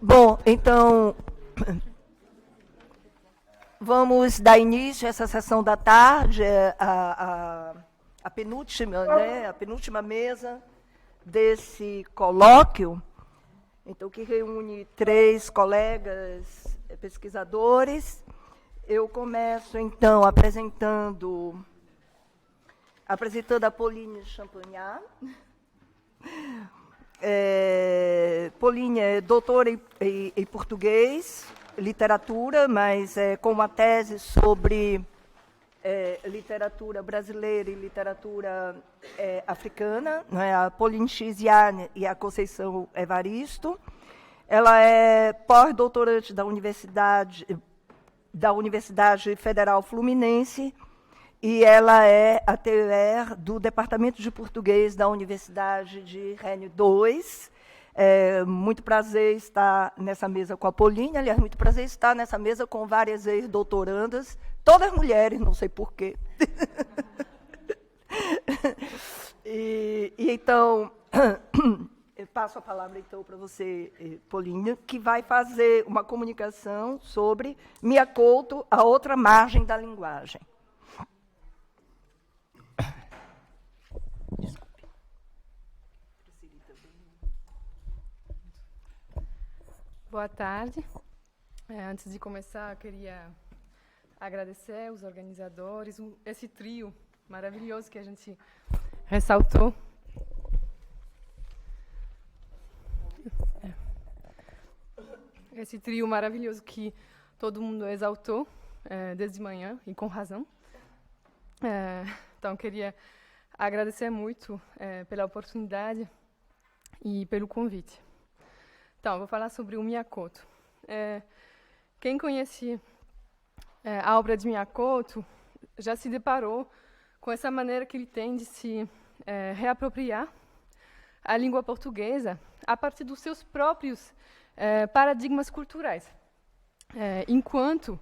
Bom, então, vamos dar início a essa sessão da tarde, a penúltima, né, a penúltima mesa desse colóquio, então, que reúne 3 colegas pesquisadores. Eu começo, então, apresentando a Pauline Champagnat. Pauline é doutora em português, literatura, mas com uma tese sobre literatura brasileira e literatura africana, né? A Pauline Chiziane e a Conceição Evaristo. Ela é pós-doutorante da Universidade Federal Fluminense e ela é a TER do Departamento de Português da Universidade de Rennes II. Muito prazer estar nessa mesa com a Pauline, aliás, muito prazer estar nessa mesa com várias ex-doutorandas, todas mulheres, não sei porquê. Então, eu passo a palavra então para você, Pauline, que vai fazer uma comunicação sobre Mia Couto, a outra margem da linguagem. Boa tarde. Antes de começar, eu queria agradecer os organizadores, esse trio maravilhoso que a gente ressaltou. Esse trio maravilhoso que todo mundo exaltou desde manhã, e com razão. Então, eu queria agradecer muito pela oportunidade e pelo convite. Então, vou falar sobre o Mia Couto. Quem conhece a obra de Mia Couto já se deparou com essa maneira que ele tem de se reapropriar a língua portuguesa a partir dos seus próprios paradigmas culturais, enquanto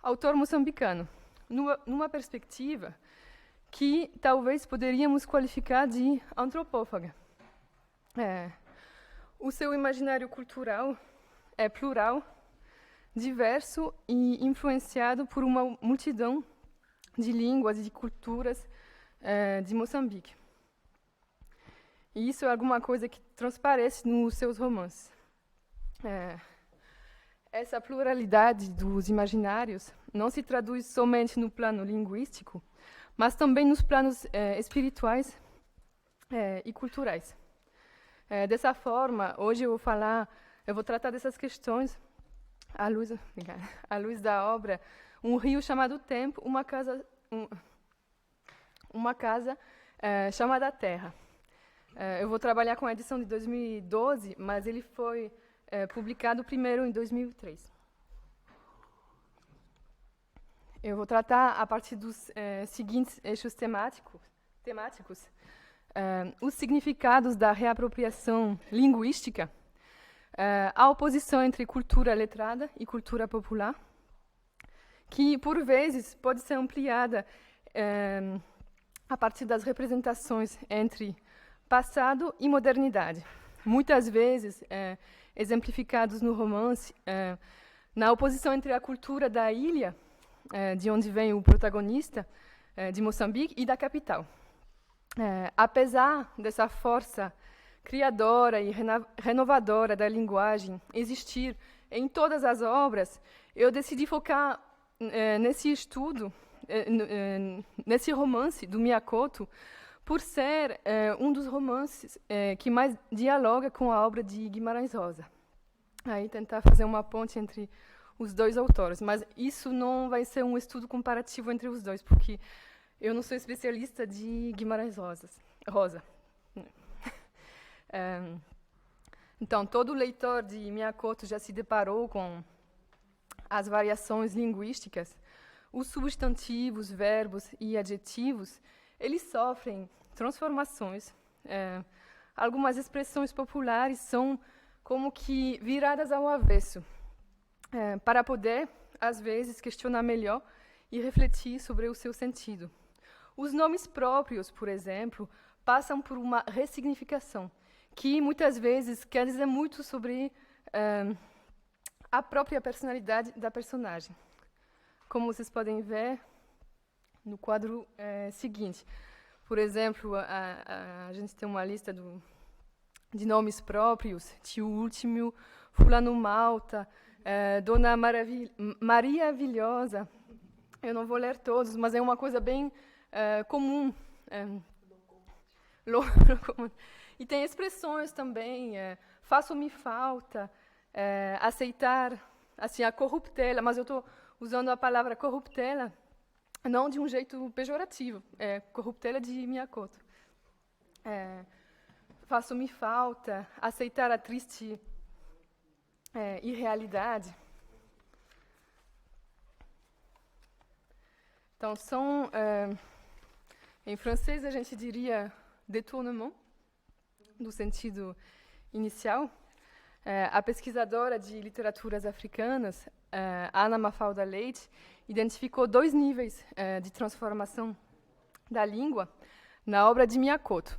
autor moçambicano, numa perspectiva que talvez poderíamos qualificar de antropófaga. O seu imaginário cultural é plural, diverso e influenciado por uma multidão de línguas e de culturas de Moçambique. E isso é alguma coisa que transparece nos seus romances. Essa pluralidade dos imaginários não se traduz somente no plano linguístico, mas também nos planos espirituais e culturais. Dessa forma, hoje eu vou tratar dessas questões à luz da obra Um Rio Chamado Tempo, uma casa chamada Terra. Eu vou trabalhar com a edição de 2012, mas ele foi publicado primeiro em 2003. Eu vou tratar a partir dos seguintes eixos temáticos. Os significados da reapropriação linguística, a oposição entre cultura letrada e cultura popular, que, por vezes, pode ser ampliada a partir das representações entre passado e modernidade, muitas vezes exemplificados no romance, na oposição entre a cultura da ilha, de onde vem o protagonista, de Moçambique, e da capital. Apesar dessa força criadora e renovadora da linguagem existir em todas as obras, eu decidi focar nesse estudo, nesse romance do Mia Couto, por ser um dos romances que mais dialoga com a obra de Guimarães Rosa. Aí tentar fazer uma ponte entre os dois autores, mas isso não vai ser um estudo comparativo entre os dois, porque eu não sou especialista de Guimarães Rosa. Então, todo leitor de Mia Couto já se deparou com as variações linguísticas. Os substantivos, verbos e adjetivos, eles sofrem transformações. Algumas expressões populares são como que viradas ao avesso, para poder, às vezes, questionar melhor e refletir sobre o seu sentido. Os nomes próprios, por exemplo, passam por uma ressignificação, que muitas vezes quer dizer muito sobre a própria personalidade da personagem. Como vocês podem ver no quadro seguinte. Por exemplo, a gente tem uma lista de nomes próprios, Tio Último, Fulano Malta, Dona Maravilhosa. Eu não vou ler todos, mas é uma coisa bem comum. E tem expressões também, faço-me falta, aceitar, assim, a corruptela, mas eu estou usando a palavra corruptela não de um jeito pejorativo, corruptela de Miyakoto. Faço-me falta, aceitar a triste irrealidade. Então, são, em francês a gente diria détournement, no sentido inicial. A pesquisadora de literaturas africanas, Ana Mafalda Leite, identificou 2 níveis de transformação da língua na obra de Miyakoto.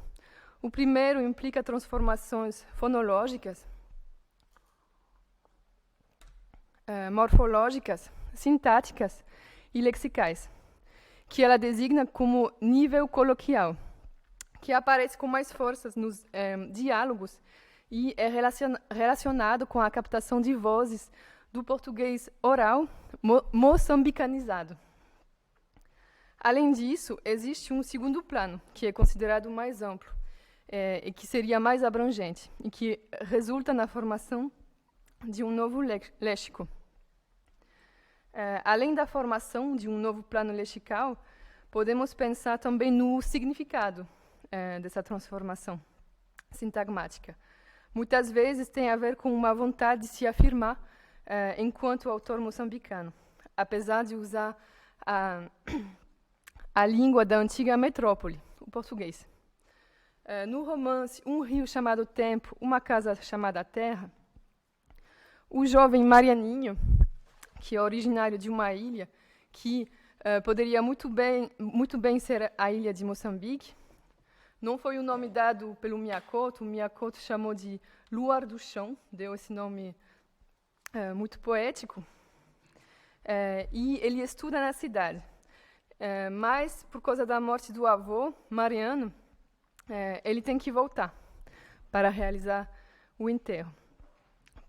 O primeiro implica transformações fonológicas, morfológicas, sintáticas e lexicais, que ela designa como nível coloquial, que aparece com mais forças nos diálogos e é relacionado com a captação de vozes do português oral moçambicanizado. Além disso, existe um segundo plano, que é considerado mais amplo, e que seria mais abrangente, e que resulta na formação de um novo léxico. Além da formação de um novo plano lexical, podemos pensar também no significado dessa transformação sintagmática. Muitas vezes tem a ver com uma vontade de se afirmar enquanto autor moçambicano, apesar de usar a língua da antiga metrópole, o português. No romance Um Rio Chamado Tempo, Uma Casa Chamada Terra, o jovem Marianinho, que é originário de uma ilha que poderia muito bem ser a ilha de Moçambique, não foi o nome dado pelo Miyakoto. O Miyakoto chamou de Luar do Chão, deu esse nome muito poético, e ele estuda na cidade. Mas, por causa da morte do avô, Mariano, ele tem que voltar para realizar o enterro.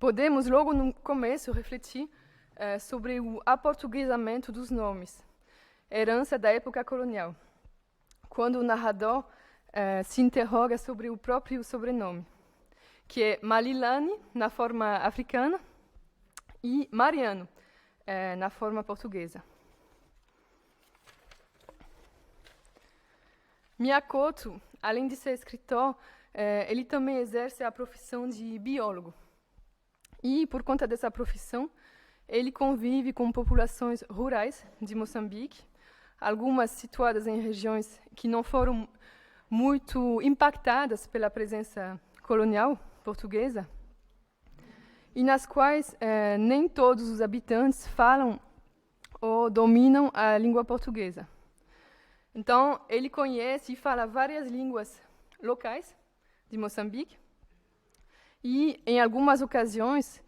Podemos, logo no começo, refletir sobre o aportuguesamento dos nomes, herança da época colonial, quando o narrador se interroga sobre o próprio sobrenome, que é Malilane, na forma africana, e Mariano, na forma portuguesa. Miyakoto, além de ser escritor, ele também exerce a profissão de biólogo. E, por conta dessa profissão, ele convive com populações rurais de Moçambique, algumas situadas em regiões que não foram muito impactadas pela presença colonial portuguesa, e nas quais nem todos os habitantes falam ou dominam a língua portuguesa. Então, ele conhece e fala várias línguas locais de Moçambique, e, em algumas ocasiões,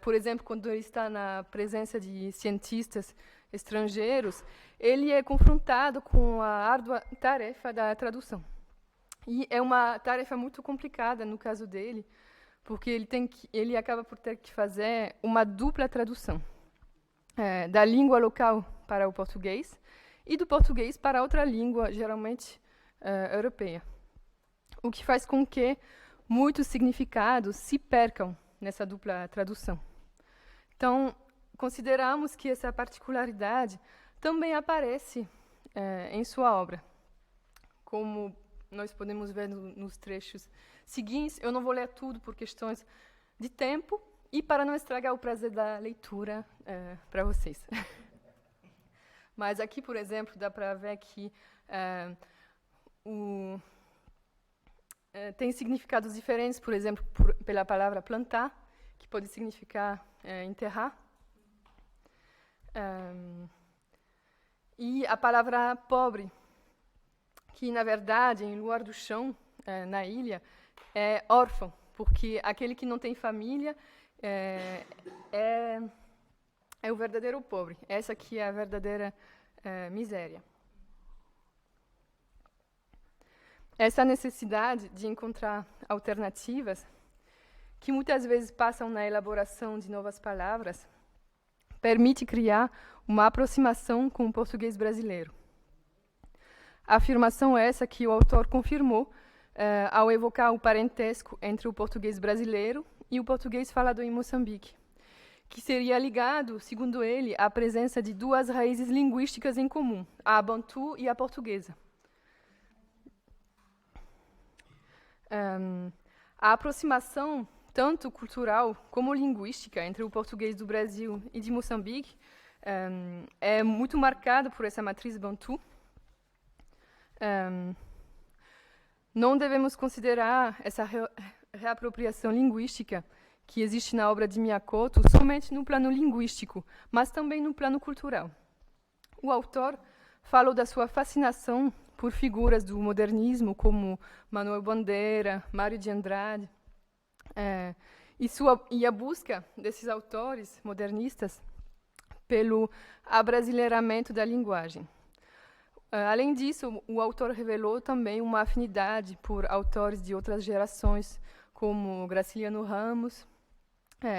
por exemplo, quando ele está na presença de cientistas estrangeiros, ele é confrontado com a árdua tarefa da tradução. E é uma tarefa muito complicada no caso dele, porque ele acaba por ter que fazer uma dupla tradução, da língua local para o português e do português para outra língua, geralmente europeia. O que faz com que muitos significados se percam nessa dupla tradução. Então, consideramos que essa particularidade também aparece em sua obra. Como nós podemos ver nos trechos seguintes, eu não vou ler tudo por questões de tempo e para não estragar o prazer da leitura para vocês. Mas aqui, por exemplo, dá para ver que tem significados diferentes, por exemplo, pela palavra plantar, que pode significar enterrar. E a palavra pobre, que, na verdade, em Luar do Chão, na ilha, é órfão, porque aquele que não tem família é o verdadeiro pobre. Essa aqui é a verdadeira miséria. Essa necessidade de encontrar alternativas, que muitas vezes passam na elaboração de novas palavras, permite criar uma aproximação com o português brasileiro. A afirmação é essa que o autor confirmou ao evocar o parentesco entre o português brasileiro e o português falado em Moçambique, que seria ligado, segundo ele, à presença de duas raízes linguísticas em comum, a bantu e a portuguesa. A aproximação, tanto cultural como linguística, entre o português do Brasil e de Moçambique é muito marcada por essa matriz bantu. Não devemos considerar essa reapropriação linguística que existe na obra de Miyakoto somente no plano linguístico, mas também no plano cultural. O autor falou da sua fascinação por figuras do modernismo como Manuel Bandeira, Mário de Andrade, e a busca desses autores modernistas pelo abrasileiramento da linguagem. Além disso, o autor revelou também uma afinidade por autores de outras gerações, como Graciliano Ramos,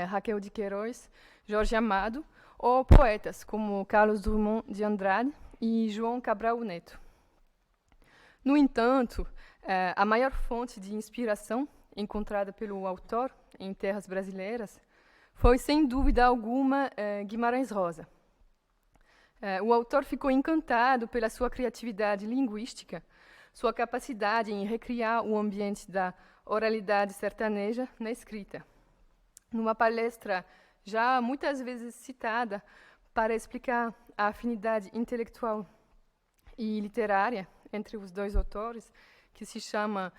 Raquel de Queiroz, Jorge Amado, ou poetas como Carlos Drummond de Andrade e João Cabral Neto. No entanto, a maior fonte de inspiração encontrada pelo autor em terras brasileiras foi, sem dúvida alguma, Guimarães Rosa. O autor ficou encantado pela sua criatividade linguística, sua capacidade em recriar o ambiente da oralidade sertaneja na escrita. Numa palestra já muitas vezes citada para explicar a afinidade intelectual e literária entre os dois autores, que se chama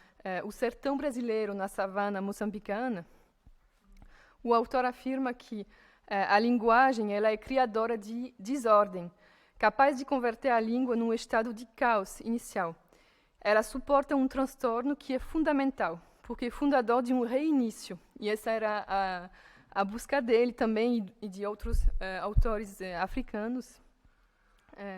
O Sertão Brasileiro na Savana Moçambicana, o autor afirma que a linguagem ela é criadora de desordem, capaz de converter a língua num estado de caos inicial. Ela suporta um transtorno que é fundamental, porque é fundador de um reinício. E essa era a busca dele também e de outros autores africanos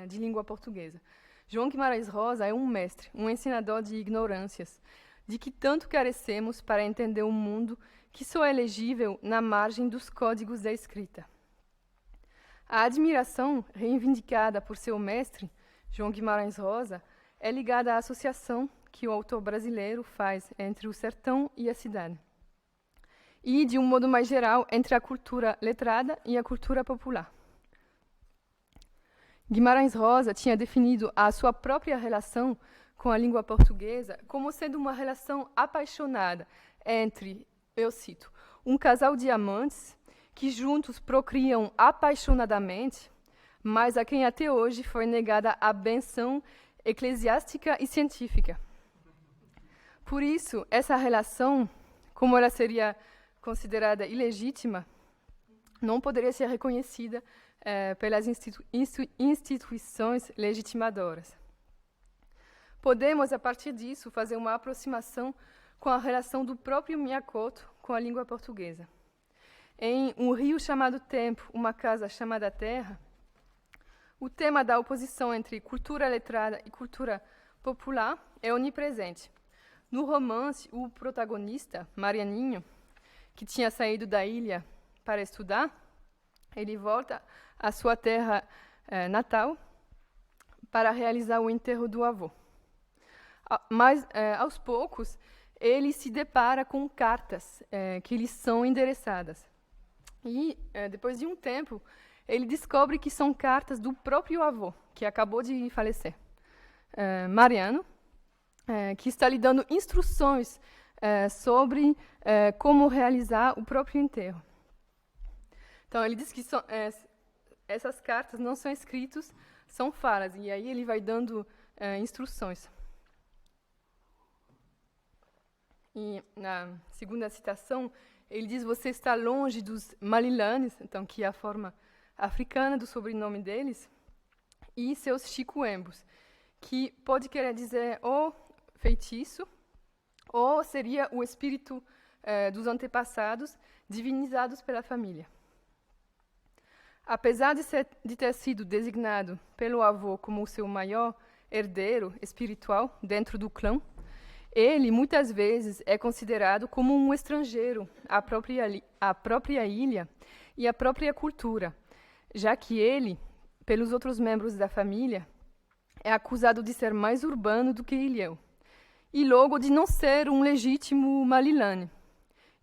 de língua portuguesa. João Guimarães Rosa é um mestre, um ensinador de ignorâncias, de que tanto carecemos para entender um mundo que só é legível na margem dos códigos da escrita. A admiração reivindicada por seu mestre, João Guimarães Rosa, é ligada à associação que o autor brasileiro faz entre o sertão e a cidade. E, de um modo mais geral, entre a cultura letrada e a cultura popular. Guimarães Rosa tinha definido a sua própria relação com a língua portuguesa como sendo uma relação apaixonada entre, eu cito, um casal de amantes que juntos procriam apaixonadamente, mas a quem até hoje foi negada a benção eclesiástica e científica. Por isso, essa relação, como ela seria considerada ilegítima, não poderia ser reconhecida pelas instituições legitimadoras. Podemos, a partir disso, fazer uma aproximação com a relação do próprio Miyakoto com a língua portuguesa. Em Um Rio Chamado Tempo, Uma Casa Chamada Terra, o tema da oposição entre cultura letrada e cultura popular é onipresente. No romance, o protagonista, Marianinho, que tinha saído da ilha para estudar, ele volta à sua terra natal para realizar o enterro do avô. Mas, aos poucos, ele se depara com cartas que lhe são endereçadas. E, depois de um tempo, ele descobre que são cartas do próprio avô, que acabou de falecer, Mariano, que está lhe dando instruções sobre como realizar o próprio enterro. Então, ele diz que essas cartas não são escritas, são falas, e aí ele vai dando instruções. E na segunda citação, ele diz: você está longe dos Malilanes, então, que é a forma africana do sobrenome deles, e seus chicoembos, que pode querer dizer ou feitiço, ou seria o espírito dos antepassados divinizados pela família. Apesar de ter sido designado pelo avô como o seu maior herdeiro espiritual dentro do clã, ele, muitas vezes, é considerado como um estrangeiro à própria ilha e à própria cultura, já que ele, pelos outros membros da família, é acusado de ser mais urbano do que Ilhéu, e logo de não ser um legítimo Malilani.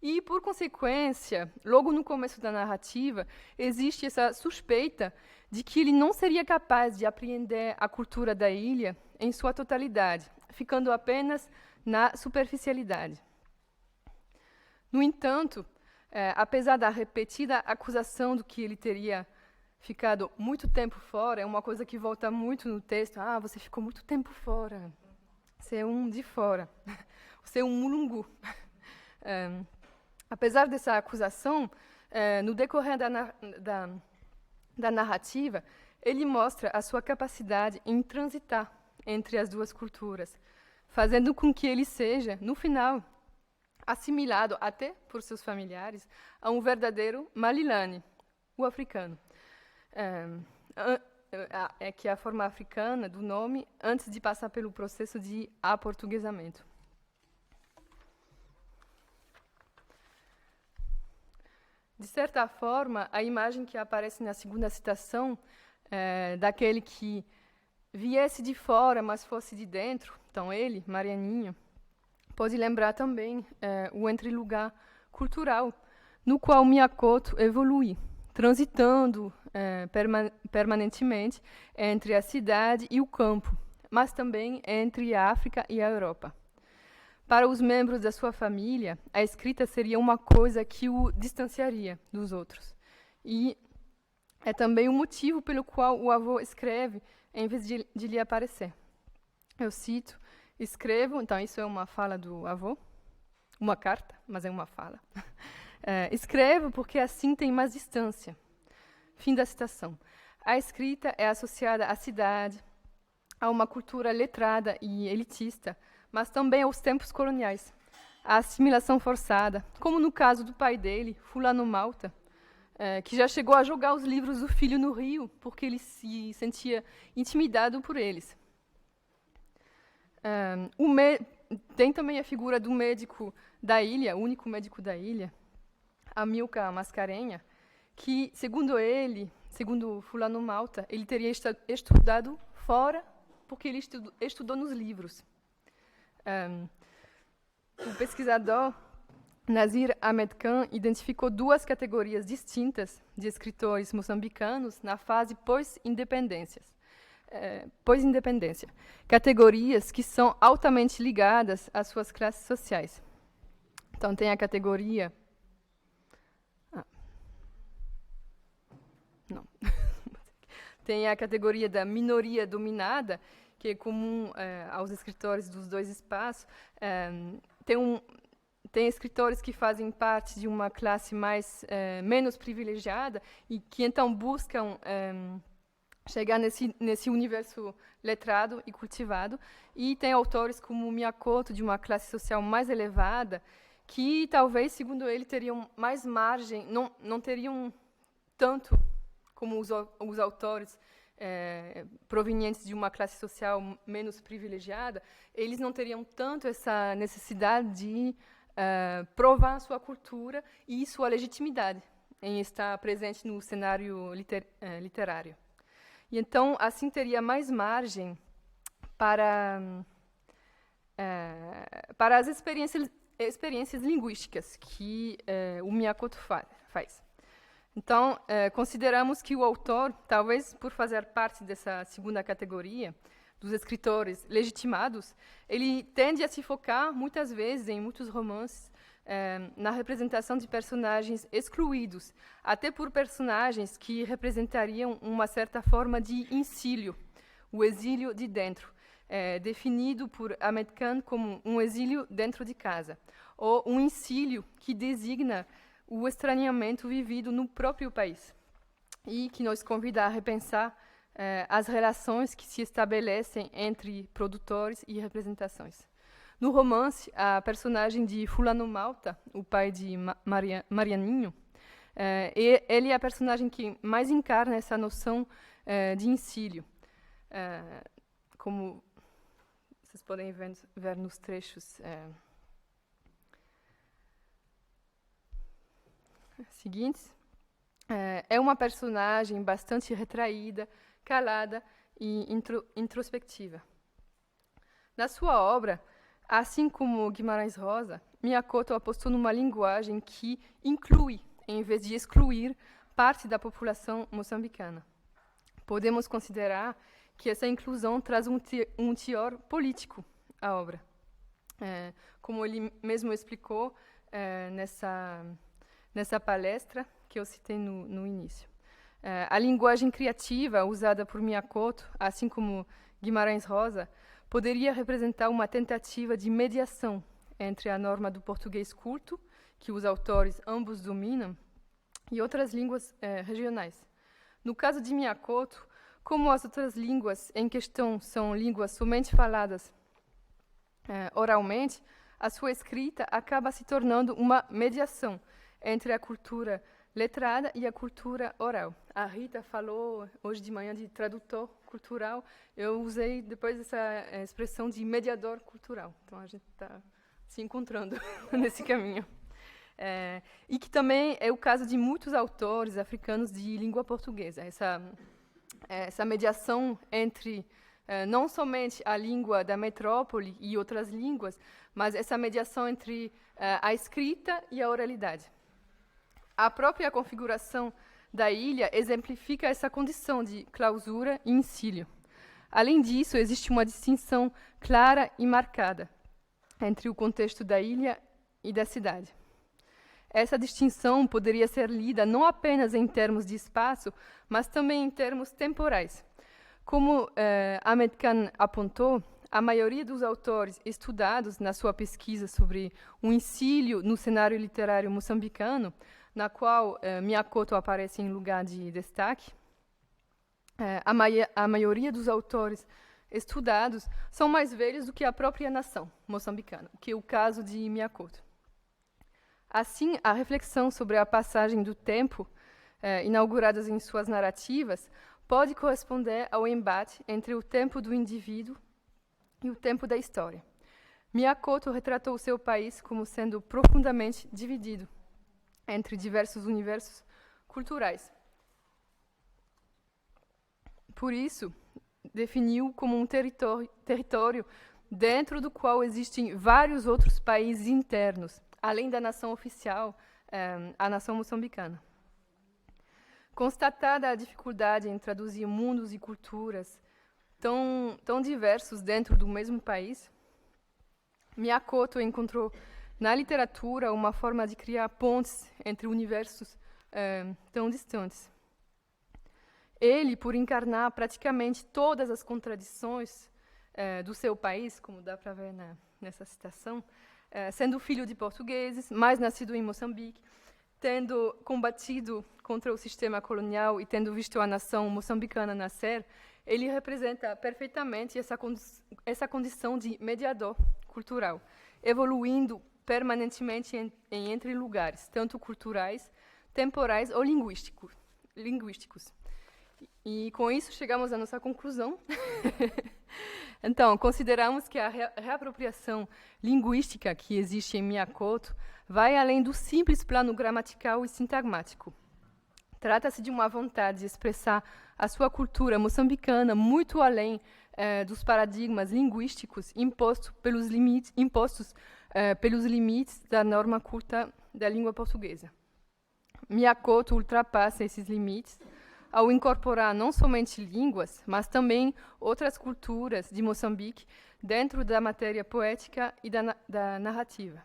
E, por consequência, logo no começo da narrativa, existe essa suspeita de que ele não seria capaz de apreender a cultura da ilha em sua totalidade, ficando apenas na superficialidade. No entanto, apesar da repetida acusação de que ele teria ficado muito tempo fora, é uma coisa que volta muito no texto, você ficou muito tempo fora, você é um de fora, você é um mulungu. Apesar dessa acusação, no decorrer da narrativa, ele mostra a sua capacidade em transitar entre as duas culturas, fazendo com que ele seja, no final, assimilado até por seus familiares a um verdadeiro Malilani, o africano. Que é a forma africana do nome antes de passar pelo processo de aportuguesamento. De certa forma, a imagem que aparece na segunda citação, daquele que viesse de fora, mas fosse de dentro, então ele, Marianinho, pode lembrar também o entrelugar cultural, no qual Miyakoto evolui, transitando permanentemente entre a cidade e o campo, mas também entre a África e a Europa. Para os membros da sua família, a escrita seria uma coisa que o distanciaria dos outros. E é também o motivo pelo qual o avô escreve em vez de lhe aparecer. Eu cito, escrevo, então isso é uma fala do avô, uma carta, mas é uma fala. Escrevo porque assim tem mais distância. Fim da citação. A escrita é associada à cidade, a uma cultura letrada e elitista, mas também aos tempos coloniais, à assimilação forçada, como no caso do pai dele, Fulano Malta, que já chegou a jogar os livros do filho no rio, porque ele se sentia intimidado por eles. Tem também a figura do médico da ilha, o único médico da ilha, Amilcar Mascarenha, que, segundo Fulano Malta, ele teria estudado fora, porque ele estudou nos livros. O pesquisador Nazir Ahmed Khan identificou duas categorias distintas de escritores moçambicanos na fase pós-independência. Categorias que são altamente ligadas às suas classes sociais. Então, tem a categoria... Tem a categoria da minoria dominada, que é comum aos escritores dos dois espaços. Tem escritores que fazem parte de uma classe menos privilegiada e que então buscam chegar nesse universo letrado e cultivado. E tem autores como Miyakoto, de uma classe social mais elevada, que talvez, segundo ele, teriam mais margem, não teriam tanto como os autores provenientes de uma classe social menos privilegiada, eles não teriam tanto essa necessidade de provar sua cultura e sua legitimidade em estar presente no cenário literário. E então, assim, teria mais margem para as experiências linguísticas que o Miyakoto faz. Então, consideramos que o autor, talvez por fazer parte dessa segunda categoria, dos escritores legitimados, ele tende a se focar, muitas vezes, em muitos romances, na representação de personagens excluídos, até por personagens que representariam uma certa forma de exílio, o exílio de dentro, definido por Ahmed Khan como um exílio dentro de casa, ou um exílio que designa o estranhamento vivido no próprio país, e que nos convida a repensar as relações que se estabelecem entre produtores e representações. No romance, a personagem de Fulano Malta, o pai de Marianinho, ele é a personagem que mais encarna essa noção de ensílio. Como vocês podem ver nos trechos seguintes. É uma personagem bastante retraída, calada e introspectiva. Na sua obra, assim como Guimarães Rosa, Miyakoto apostou numa linguagem que inclui, em vez de excluir, parte da população moçambicana. Podemos considerar que essa inclusão traz um teor político à obra. Como ele mesmo explicou nessa palestra que eu citei no início. A linguagem criativa usada por Miyakoto, assim como Guimarães Rosa, poderia representar uma tentativa de mediação entre a norma do português culto, que os autores ambos dominam, e outras línguas regionais. No caso de Miyakoto, como as outras línguas em questão são línguas somente faladas oralmente, a sua escrita acaba se tornando uma mediação entre a cultura letrada e a cultura oral. A Rita falou hoje de manhã de tradutor cultural, eu usei depois essa expressão de mediador cultural. Então a gente está se encontrando nesse caminho. E que também é o caso de muitos autores africanos de língua portuguesa. Essa mediação entre não somente a língua da metrópole e outras línguas, mas essa mediação entre a escrita e a oralidade. A própria configuração da ilha exemplifica essa condição de clausura e ensílio. Além disso, existe uma distinção clara e marcada entre o contexto da ilha e da cidade. Essa distinção poderia ser lida não apenas em termos de espaço, mas também em termos temporais. Como Ahmed Khan apontou, a maioria dos autores estudados na sua pesquisa sobre o ensílio no cenário literário moçambicano, na qual Miyakoto aparece em lugar de destaque, a maioria dos autores estudados são mais velhos do que a própria nação moçambicana, que é o caso de Miyakoto. Assim, a reflexão sobre a passagem do tempo, inauguradas em suas narrativas, pode corresponder ao embate entre o tempo do indivíduo e o tempo da história. Miyakoto retratou seu país como sendo profundamente dividido entre diversos universos culturais. Por isso, definiu como um território dentro do qual existem vários outros países internos, além da nação oficial, a nação moçambicana. Constatada a dificuldade em traduzir mundos e culturas tão diversos dentro do mesmo país, Miyakoto encontrou na literatura uma forma de criar pontes entre universos tão distantes. Ele, por encarnar praticamente todas as contradições do seu país, como dá para ver nessa citação, sendo filho de portugueses, mas nascido em Moçambique, tendo combatido contra o sistema colonial e tendo visto a nação moçambicana nascer, ele representa perfeitamente essa condição de mediador cultural, evoluindo permanentemente entre lugares, tanto culturais, temporais ou linguísticos. E com isso chegamos à nossa conclusão. Então, consideramos que a reapropriação linguística que existe em Miyakoto vai além do simples plano gramatical e sintagmático. Trata-se de uma vontade de expressar a sua cultura moçambicana muito além dos paradigmas linguísticos impostos pelos limites da norma culta da língua portuguesa. Miyakoto ultrapassa esses limites ao incorporar não somente línguas, mas também outras culturas de Moçambique dentro da matéria poética e da narrativa.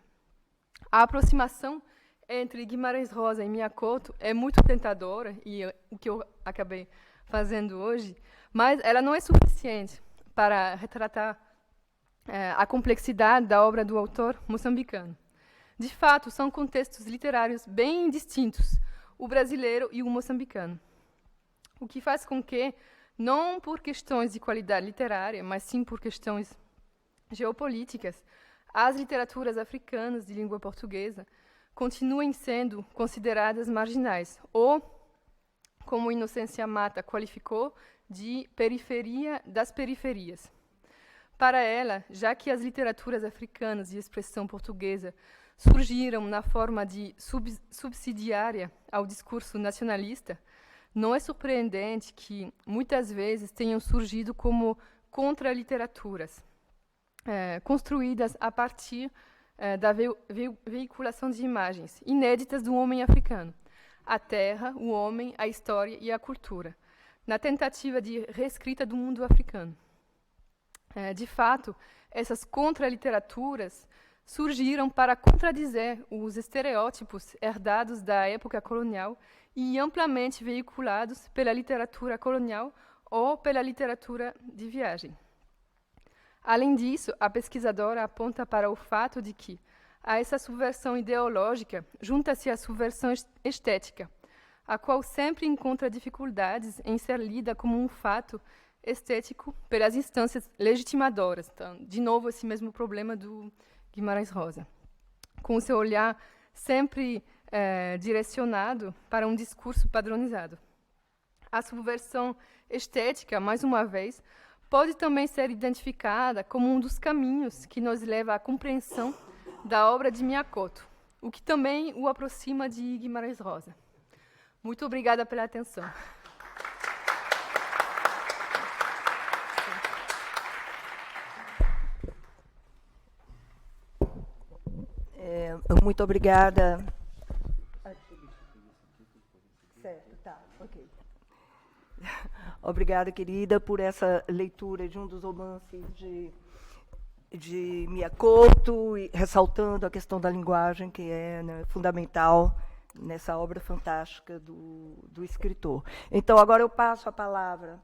A aproximação entre Guimarães Rosa e Miyakoto é muito tentadora, e o que eu acabei fazendo hoje, mas ela não é suficiente para retratar a complexidade da obra do autor moçambicano. De fato, são contextos literários bem distintos, o brasileiro e o moçambicano. O que faz com que, não por questões de qualidade literária, mas sim por questões geopolíticas, as literaturas africanas de língua portuguesa continuem sendo consideradas marginais, ou, como Inocência Mata qualificou, de periferia das periferias. Para ela, já que as literaturas africanas de expressão portuguesa surgiram na forma de subsidiária ao discurso nacionalista, não é surpreendente que, muitas vezes, tenham surgido como contra-literaturas, construídas a partir da veiculação de imagens inéditas do homem africano, a terra, o homem, a história e a cultura, na tentativa de reescrita do mundo africano. De fato, essas contra-literaturas surgiram para contradizer os estereótipos herdados da época colonial e amplamente veiculados pela literatura colonial ou pela literatura de viagem. Além disso, a pesquisadora aponta para o fato de que, a essa subversão ideológica, junta-se a subversão estética, a qual sempre encontra dificuldades em ser lida como um fato estético pelas instâncias legitimadoras. Então, de novo, esse mesmo problema do Guimarães Rosa, com o seu olhar sempre direcionado para um discurso padronizado. A subversão estética, mais uma vez, pode também ser identificada como um dos caminhos que nos leva à compreensão da obra de Miyakoto, o que também o aproxima de Guimarães Rosa. Muito obrigada pela atenção. Muito obrigada. Certo, tá, ok. Obrigada, querida, por essa leitura de um dos romances de Miyakoto, e ressaltando a questão da linguagem, que é, né, fundamental nessa obra fantástica do escritor. Então, agora eu passo a palavra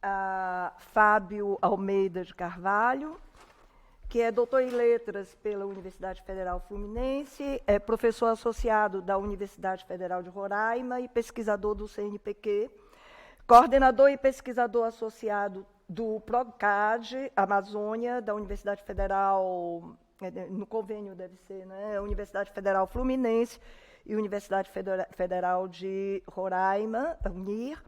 a Fábio Almeida de Carvalho, que é doutor em letras pela Universidade Federal Fluminense, é professor associado da Universidade Federal de Roraima e pesquisador do CNPq, coordenador e pesquisador associado do PROCAD Amazônia, da Universidade Federal, no convênio deve ser, né? Universidade Federal Fluminense e Universidade Federal de Roraima, UNIR.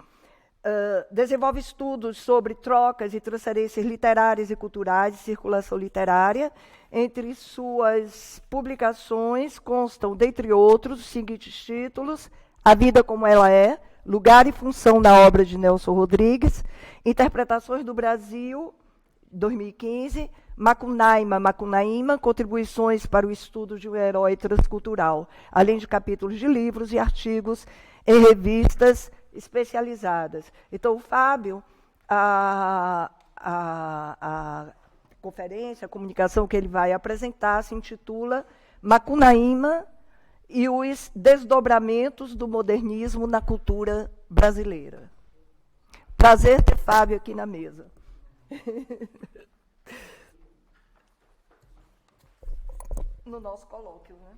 Desenvolve estudos sobre trocas e transferências literárias e culturais de circulação literária. Entre suas publicações constam, dentre outros, os seguintes títulos: A Vida Como Ela É, Lugar e Função na Obra de Nelson Rodrigues, Interpretações do Brasil, 2015, Macunaíma, Macunaíma, Contribuições para o Estudo de um Herói Transcultural, além de capítulos de livros e artigos em revistas especializadas. Então, o Fábio, a conferência, a comunicação que ele vai apresentar se intitula Macunaíma e os desdobramentos do modernismo na cultura brasileira. Prazer ter Fábio aqui na mesa. No nosso colóquio, né?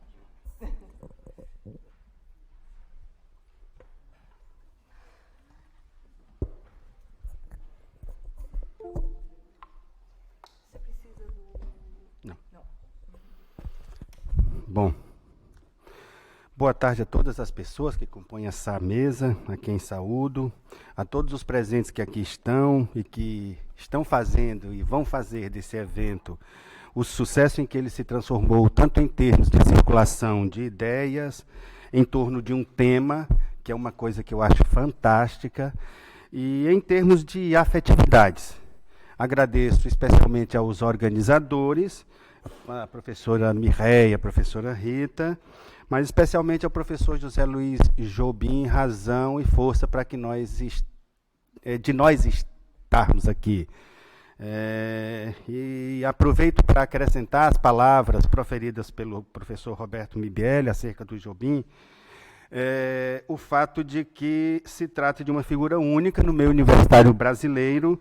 Você precisa do... Não. Bom, boa tarde a todas as pessoas que compõem essa mesa, a quem saúdo, a todos os presentes que aqui estão e que estão fazendo e vão fazer desse evento o sucesso em que ele se transformou, tanto em termos de circulação de ideias, em torno de um tema, que é uma coisa que eu acho fantástica, e em termos de afetividades. Agradeço especialmente aos organizadores, a professora Mireia, a professora Rita, mas especialmente ao professor José Luiz Jobim, razão e força para que nós estarmos aqui. E aproveito para acrescentar as palavras proferidas pelo professor Roberto Mibielli acerca do Jobim, o fato de que se trata de uma figura única no meio universitário brasileiro,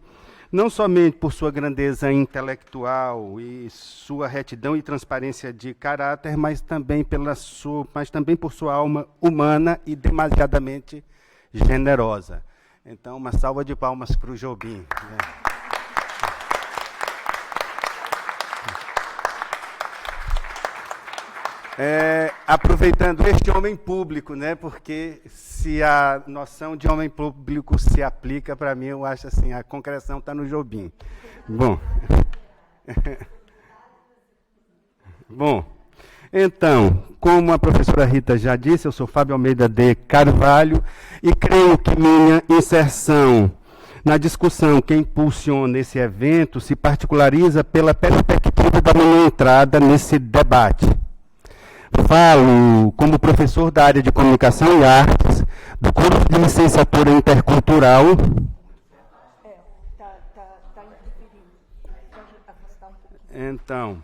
não somente por sua grandeza intelectual e sua retidão e transparência de caráter, mas também por sua alma humana e demasiadamente generosa. Então, uma salva de palmas para o Jobim, né? Aproveitando este homem público, né? Porque se a noção de homem público se aplica, para mim, eu acho assim, a concreção está no Jobim. Bom. Bom, então, como a professora Rita já disse, eu sou Fábio Almeida de Carvalho e creio que minha inserção na discussão que impulsiona esse evento se particulariza pela perspectiva da minha entrada nesse debate. Falo como professor da área de Comunicação e Artes, do curso de Licenciatura Intercultural. Então,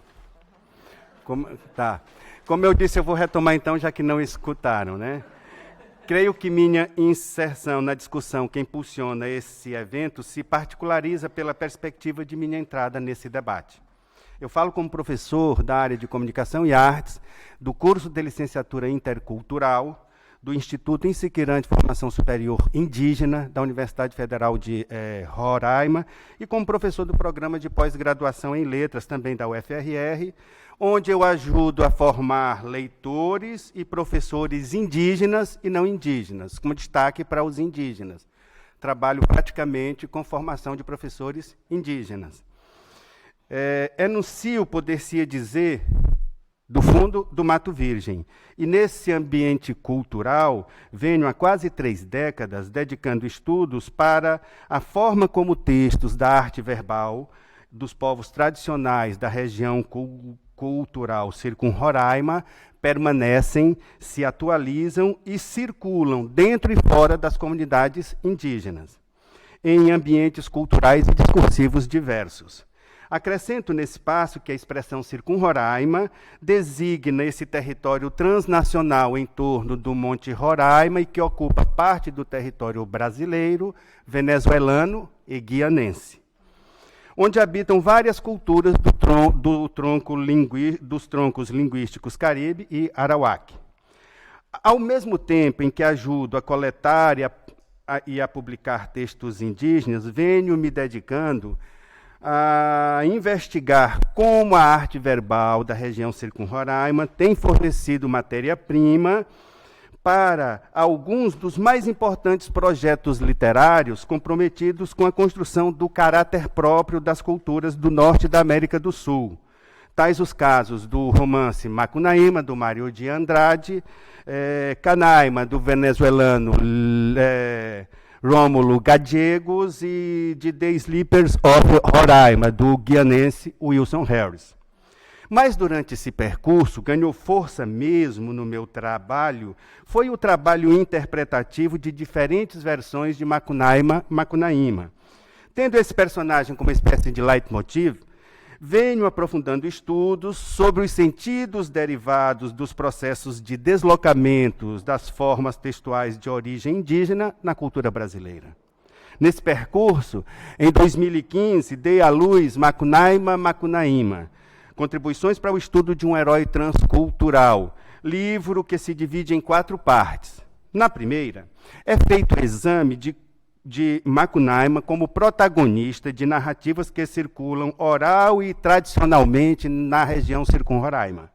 como eu disse, eu vou retomar então, já que não escutaram, né? Creio que minha inserção na discussão que impulsiona esse evento se particulariza pela perspectiva de minha entrada nesse debate. Eu falo como professor da área de Comunicação e Artes, do curso de Licenciatura Intercultural, do Instituto Insiquirã de Formação Superior Indígena, da Universidade Federal de Roraima, e como professor do programa de pós-graduação em Letras, também da UFRR, onde eu ajudo a formar leitores e professores indígenas e não indígenas, com destaque para os indígenas. Trabalho praticamente com formação de professores indígenas. Enuncio, poder-se dizer, do fundo do Mato Virgem. E nesse ambiente cultural, venho há quase 3 décadas dedicando estudos para a forma como textos da arte verbal dos povos tradicionais da região cultural Circunroraima permanecem, se atualizam e circulam dentro e fora das comunidades indígenas, em ambientes culturais e discursivos diversos. Acrescento nesse passo que a expressão Circunroraima designa esse território transnacional em torno do Monte Roraima e que ocupa parte do território brasileiro, venezuelano e guianense, onde habitam várias culturas dos troncos linguísticos Caribe e Arawak. Ao mesmo tempo em que ajudo a coletar e a publicar textos indígenas, venho me dedicando a investigar como a arte verbal da região Circunroraima tem fornecido matéria-prima para alguns dos mais importantes projetos literários comprometidos com a construção do caráter próprio das culturas do norte da América do Sul. Tais os casos do romance Macunaíma, do Mário de Andrade, Canaima, do venezuelano Rômulo Gallegos, e de The Sleepers of Roraima, do guianense Wilson Harris. Mas durante esse percurso, ganhou força mesmo no meu trabalho, foi o trabalho interpretativo de diferentes versões de Macunaíma. Tendo esse personagem como espécie de leitmotiv, venho aprofundando estudos sobre os sentidos derivados dos processos de deslocamentos das formas textuais de origem indígena na cultura brasileira. Nesse percurso, em 2015, dei à luz Macunaíma, Contribuições para o Estudo de um Herói Transcultural, livro que se divide em 4 partes. Na primeira, é feito o exame de Macunaíma como protagonista de narrativas que circulam oral e tradicionalmente na região Circunroraima.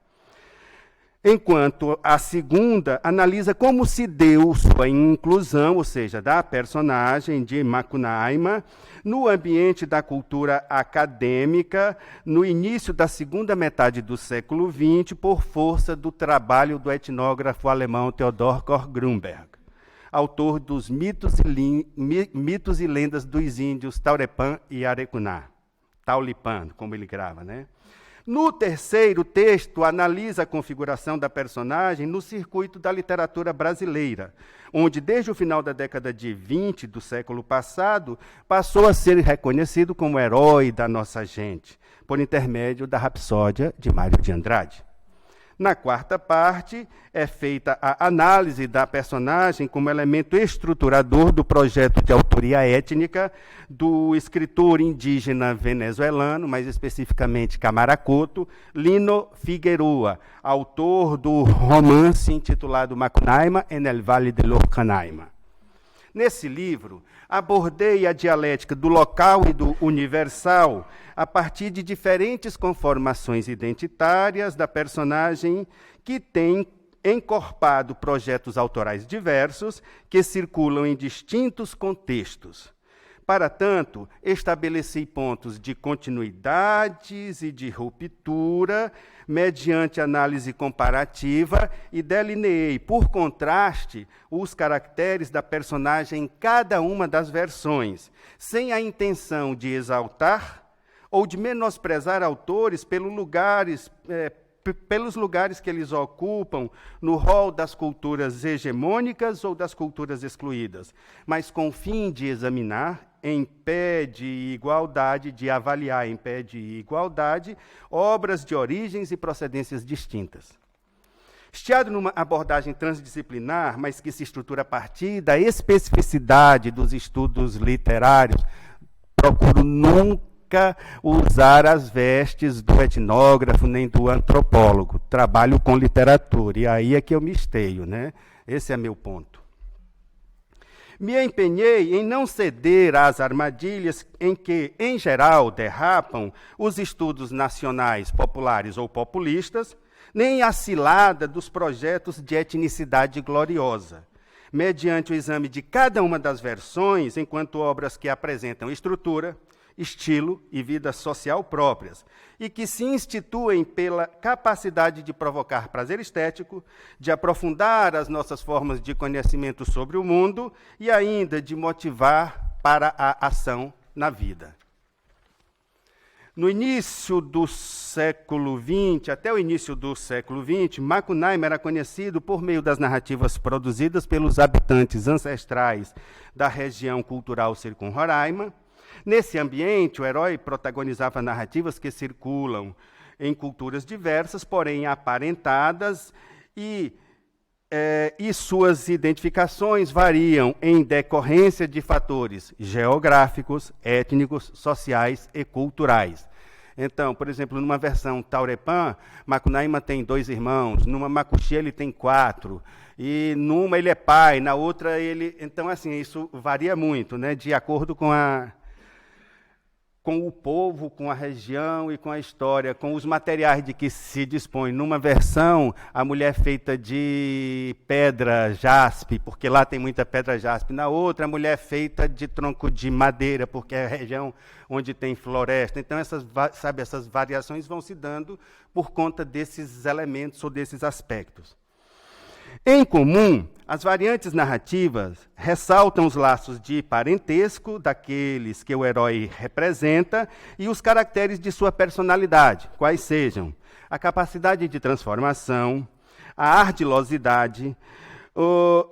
Enquanto a segunda analisa como se deu sua inclusão, ou seja, da personagem de Macunaíma, no ambiente da cultura acadêmica, no início da segunda metade do século XX, por força do trabalho do etnógrafo alemão Theodor Koch-Grünberg, autor dos mitos e lendas dos índios Taurepã e Arecuná. Taulipan, como ele grava, né? No terceiro texto, analisa a configuração da personagem no circuito da literatura brasileira, onde, desde o final da década de 20 do século passado, passou a ser reconhecido como herói da nossa gente, por intermédio da Rapsódia de Mário de Andrade. Na quarta parte, é feita a análise da personagem como elemento estruturador do projeto de autoria étnica do escritor indígena venezuelano, mais especificamente camaracoto, Lino Figueroa, autor do romance intitulado Macunaíma en el Valle de los Canaima. Nesse livro, abordei a dialética do local e do universal a partir de diferentes conformações identitárias da personagem que tem encorpado projetos autorais diversos que circulam em distintos contextos. Para tanto, estabeleci pontos de continuidades e de ruptura, mediante análise comparativa, e delineei, por contraste, os caracteres da personagem em cada uma das versões, sem a intenção de exaltar ou de menosprezar autores pelos lugares que eles ocupam no rol das culturas hegemônicas ou das culturas excluídas, mas com o fim de examinar em pé de igualdade, de avaliar em pé de igualdade, obras de origens e procedências distintas. Estiado numa abordagem transdisciplinar, mas que se estrutura a partir da especificidade dos estudos literários, procuro nunca usar as vestes do etnógrafo nem do antropólogo. Trabalho com literatura, e aí é que eu me esteio, né? Esse é meu ponto. Me empenhei em não ceder às armadilhas em que, em geral, derrapam os estudos nacionais, populares ou populistas, nem à cilada dos projetos de etnicidade gloriosa, mediante o exame de cada uma das versões, enquanto obras que apresentam estrutura, estilo e vida social próprias, e que se instituem pela capacidade de provocar prazer estético, de aprofundar as nossas formas de conhecimento sobre o mundo e ainda de motivar para a ação na vida. No início do século XX, até o início do século XX, Macunaíma era conhecido por meio das narrativas produzidas pelos habitantes ancestrais da região cultural Circum-Roraima. Nesse ambiente, o herói protagonizava narrativas que circulam em culturas diversas, porém aparentadas, e suas identificações variam em decorrência de fatores geográficos, étnicos, sociais e culturais. Então, por exemplo, numa versão Taurepã, Macunaíma tem 2 irmãos, numa Macuxi ele tem 4, e numa ele é pai, na outra ele... Então, assim, isso varia muito, né, de acordo com o povo, com a região e com a história, com os materiais de que se dispõe. Numa versão, a mulher é feita de pedra jaspe, porque lá tem muita pedra jaspe. Na outra, a mulher é feita de tronco de madeira, porque é a região onde tem floresta. Então, essas variações vão se dando por conta desses elementos ou desses aspectos. Em comum, as variantes narrativas ressaltam os laços de parentesco daqueles que o herói representa e os caracteres de sua personalidade, quais sejam a capacidade de transformação, a ardilosidade,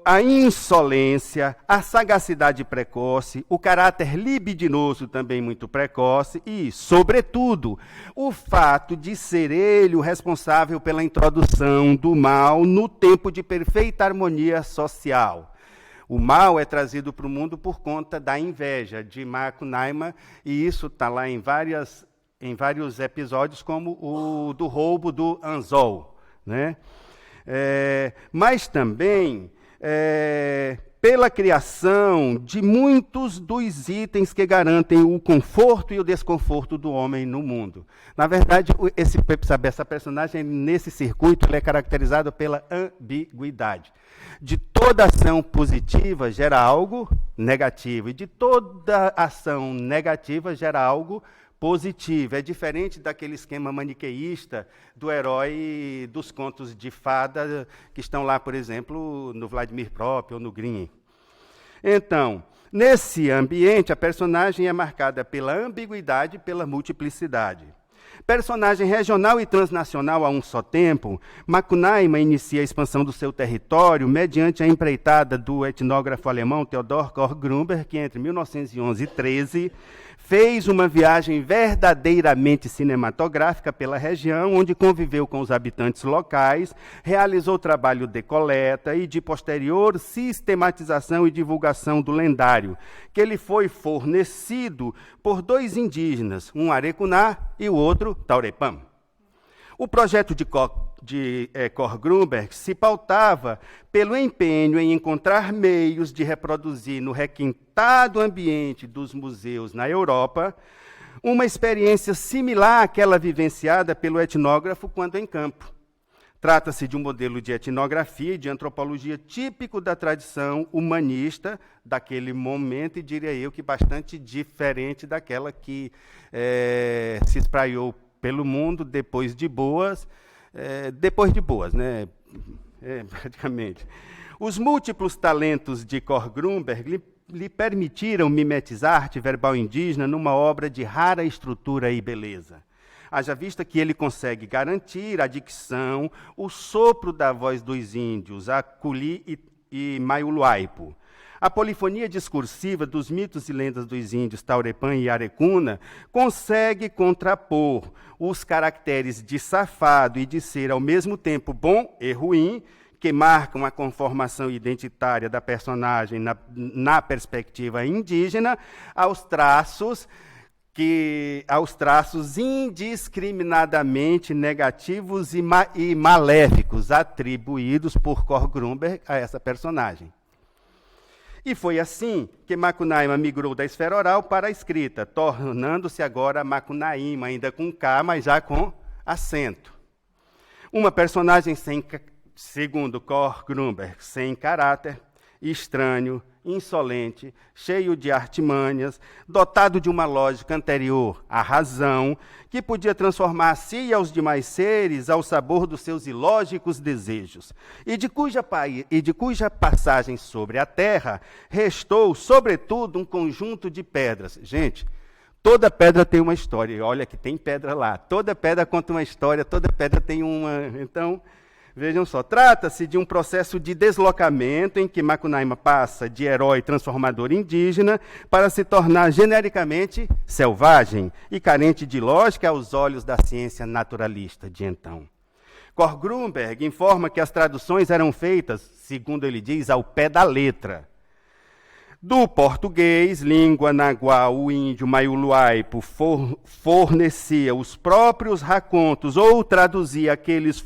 a insolência, a sagacidade precoce, o caráter libidinoso também muito precoce e, sobretudo, o fato de ser ele o responsável pela introdução do mal no tempo de perfeita harmonia social. O mal é trazido para o mundo por conta da inveja de Macunaíma, e isso está lá em vários episódios, como o do roubo do anzol, né? Mas também pela criação de muitos dos itens que garantem o conforto e o desconforto do homem no mundo. Na verdade, essa personagem, nesse circuito, ele é caracterizado pela ambiguidade. De toda ação positiva gera algo negativo, e de toda ação negativa gera algo positivo. É diferente daquele esquema maniqueísta do herói dos contos de fada que estão lá, por exemplo, no Vladimir Próprio ou no Grimm. Então, nesse ambiente, a personagem é marcada pela ambiguidade e pela multiplicidade. Personagem regional e transnacional a um só tempo, Macunaíma inicia a expansão do seu território mediante a empreitada do etnógrafo alemão Theodor Koch-Grünberg, que entre 1911 e 1913 fez uma viagem verdadeiramente cinematográfica pela região, onde conviveu com os habitantes locais, realizou trabalho de coleta e de posterior sistematização e divulgação do lendário, que lhe foi fornecido por 2 indígenas, um Arecuná e o outro Taurepã. O projeto de Cor Grünberg se pautava pelo empenho em encontrar meios de reproduzir no requintado ambiente dos museus na Europa uma experiência similar àquela vivenciada pelo etnógrafo quando em campo. Trata-se de um modelo de etnografia e de antropologia típico da tradição humanista daquele momento, e diria eu que bastante diferente daquela que se espraiou pelo mundo depois de Boas, né? Praticamente. Os múltiplos talentos de Cor Grünberg lhe permitiram mimetizar a arte verbal indígena numa obra de rara estrutura e beleza. Haja vista que ele consegue garantir a dicção, o sopro da voz dos índios, a Culi e Maiuluaipo. A polifonia discursiva dos mitos e lendas dos índios Taurepã e Arecuna consegue contrapor os caracteres de safado e de ser ao mesmo tempo bom e ruim, que marcam a conformação identitária da personagem na perspectiva indígena, aos traços indiscriminadamente negativos e maléficos atribuídos por Cor Grünberg a essa personagem. E foi assim que Macunaíma migrou da esfera oral para a escrita, tornando-se agora Macunaíma, ainda com K, mas já com acento. Uma personagem segundo Cor Grünberg, sem caráter, estranho, insolente, cheio de artimanhas, dotado de uma lógica anterior à razão, que podia transformar a si e aos demais seres ao sabor dos seus ilógicos desejos, e de cuja passagem sobre a terra restou, sobretudo, um conjunto de pedras. Gente, toda pedra tem uma história, e olha que tem pedra lá, toda pedra conta uma história, toda pedra tem uma... Então, vejam só, trata-se de um processo de deslocamento em que Macunaíma passa de herói transformador indígena para se tornar genericamente selvagem e carente de lógica aos olhos da ciência naturalista de então. Cor Grünberg informa que as traduções eram feitas, segundo ele diz, ao pé da letra. Do português, língua na qual o índio Maiuluaipo fornecia os próprios racontos ou traduzia aqueles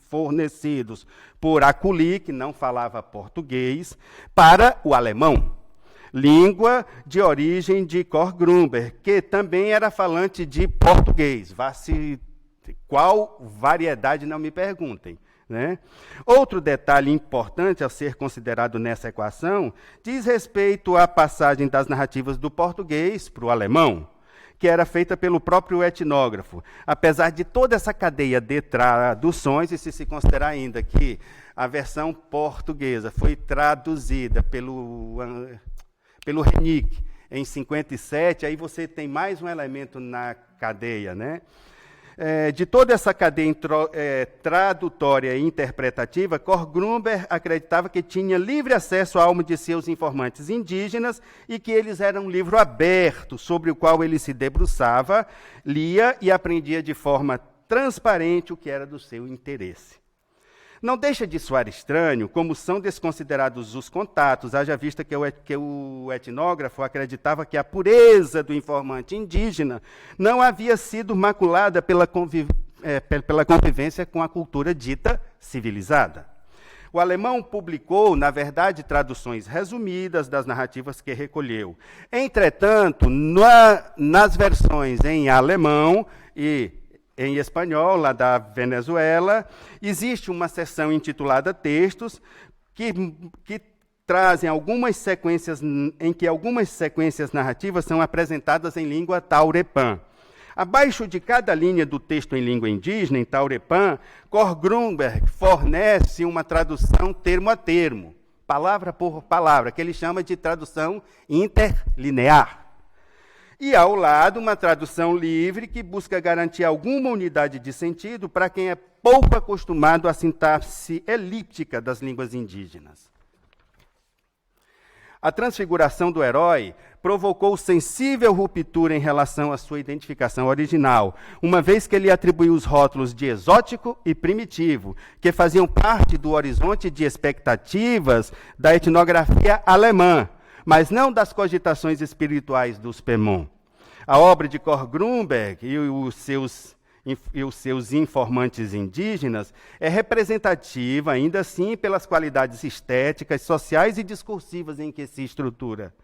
fornecidos por Aculi, que não falava português, para o alemão, língua de origem de Cor Grünberg, que também era falante de português. Qual variedade, não me perguntem. Né? Outro detalhe importante a ser considerado nessa equação diz respeito à passagem das narrativas do português para o alemão, que era feita pelo próprio etnógrafo. Apesar de toda essa cadeia de traduções, e se considerar ainda que a versão portuguesa foi traduzida pelo Renick em 57, aí você tem mais um elemento na cadeia, né? De toda essa cadeia tradutória e interpretativa, Cor Grünberg acreditava que tinha livre acesso à alma de seus informantes indígenas e que eles eram um livro aberto, sobre o qual ele se debruçava, lia e aprendia de forma transparente o que era do seu interesse. Não deixa de soar estranho como são desconsiderados os contatos, haja vista que o etnógrafo acreditava que a pureza do informante indígena não havia sido maculada pela convivência com a cultura dita civilizada. O alemão publicou, na verdade, traduções resumidas das narrativas que recolheu. Entretanto, nas versões em alemão e em espanhol, lá da Venezuela, existe uma seção intitulada Textos, que trazem algumas sequências, em que algumas sequências narrativas são apresentadas em língua taurepã. Abaixo de cada linha do texto em língua indígena, em taurepã, Cor Grünberg fornece uma tradução termo a termo, palavra por palavra, que ele chama de tradução interlinear. E, ao lado, uma tradução livre que busca garantir alguma unidade de sentido para quem é pouco acostumado à sintaxe elíptica das línguas indígenas. A transfiguração do herói provocou sensível ruptura em relação à sua identificação original, uma vez que ele atribuiu os rótulos de exótico e primitivo, que faziam parte do horizonte de expectativas da etnografia alemã, mas não das cogitações espirituais dos Pemon. A obra de Cor Grünberg e os seus e os seus informantes indígenas, é representativa, ainda assim, pelas qualidades estéticas, sociais e discursivas em que se estrutura.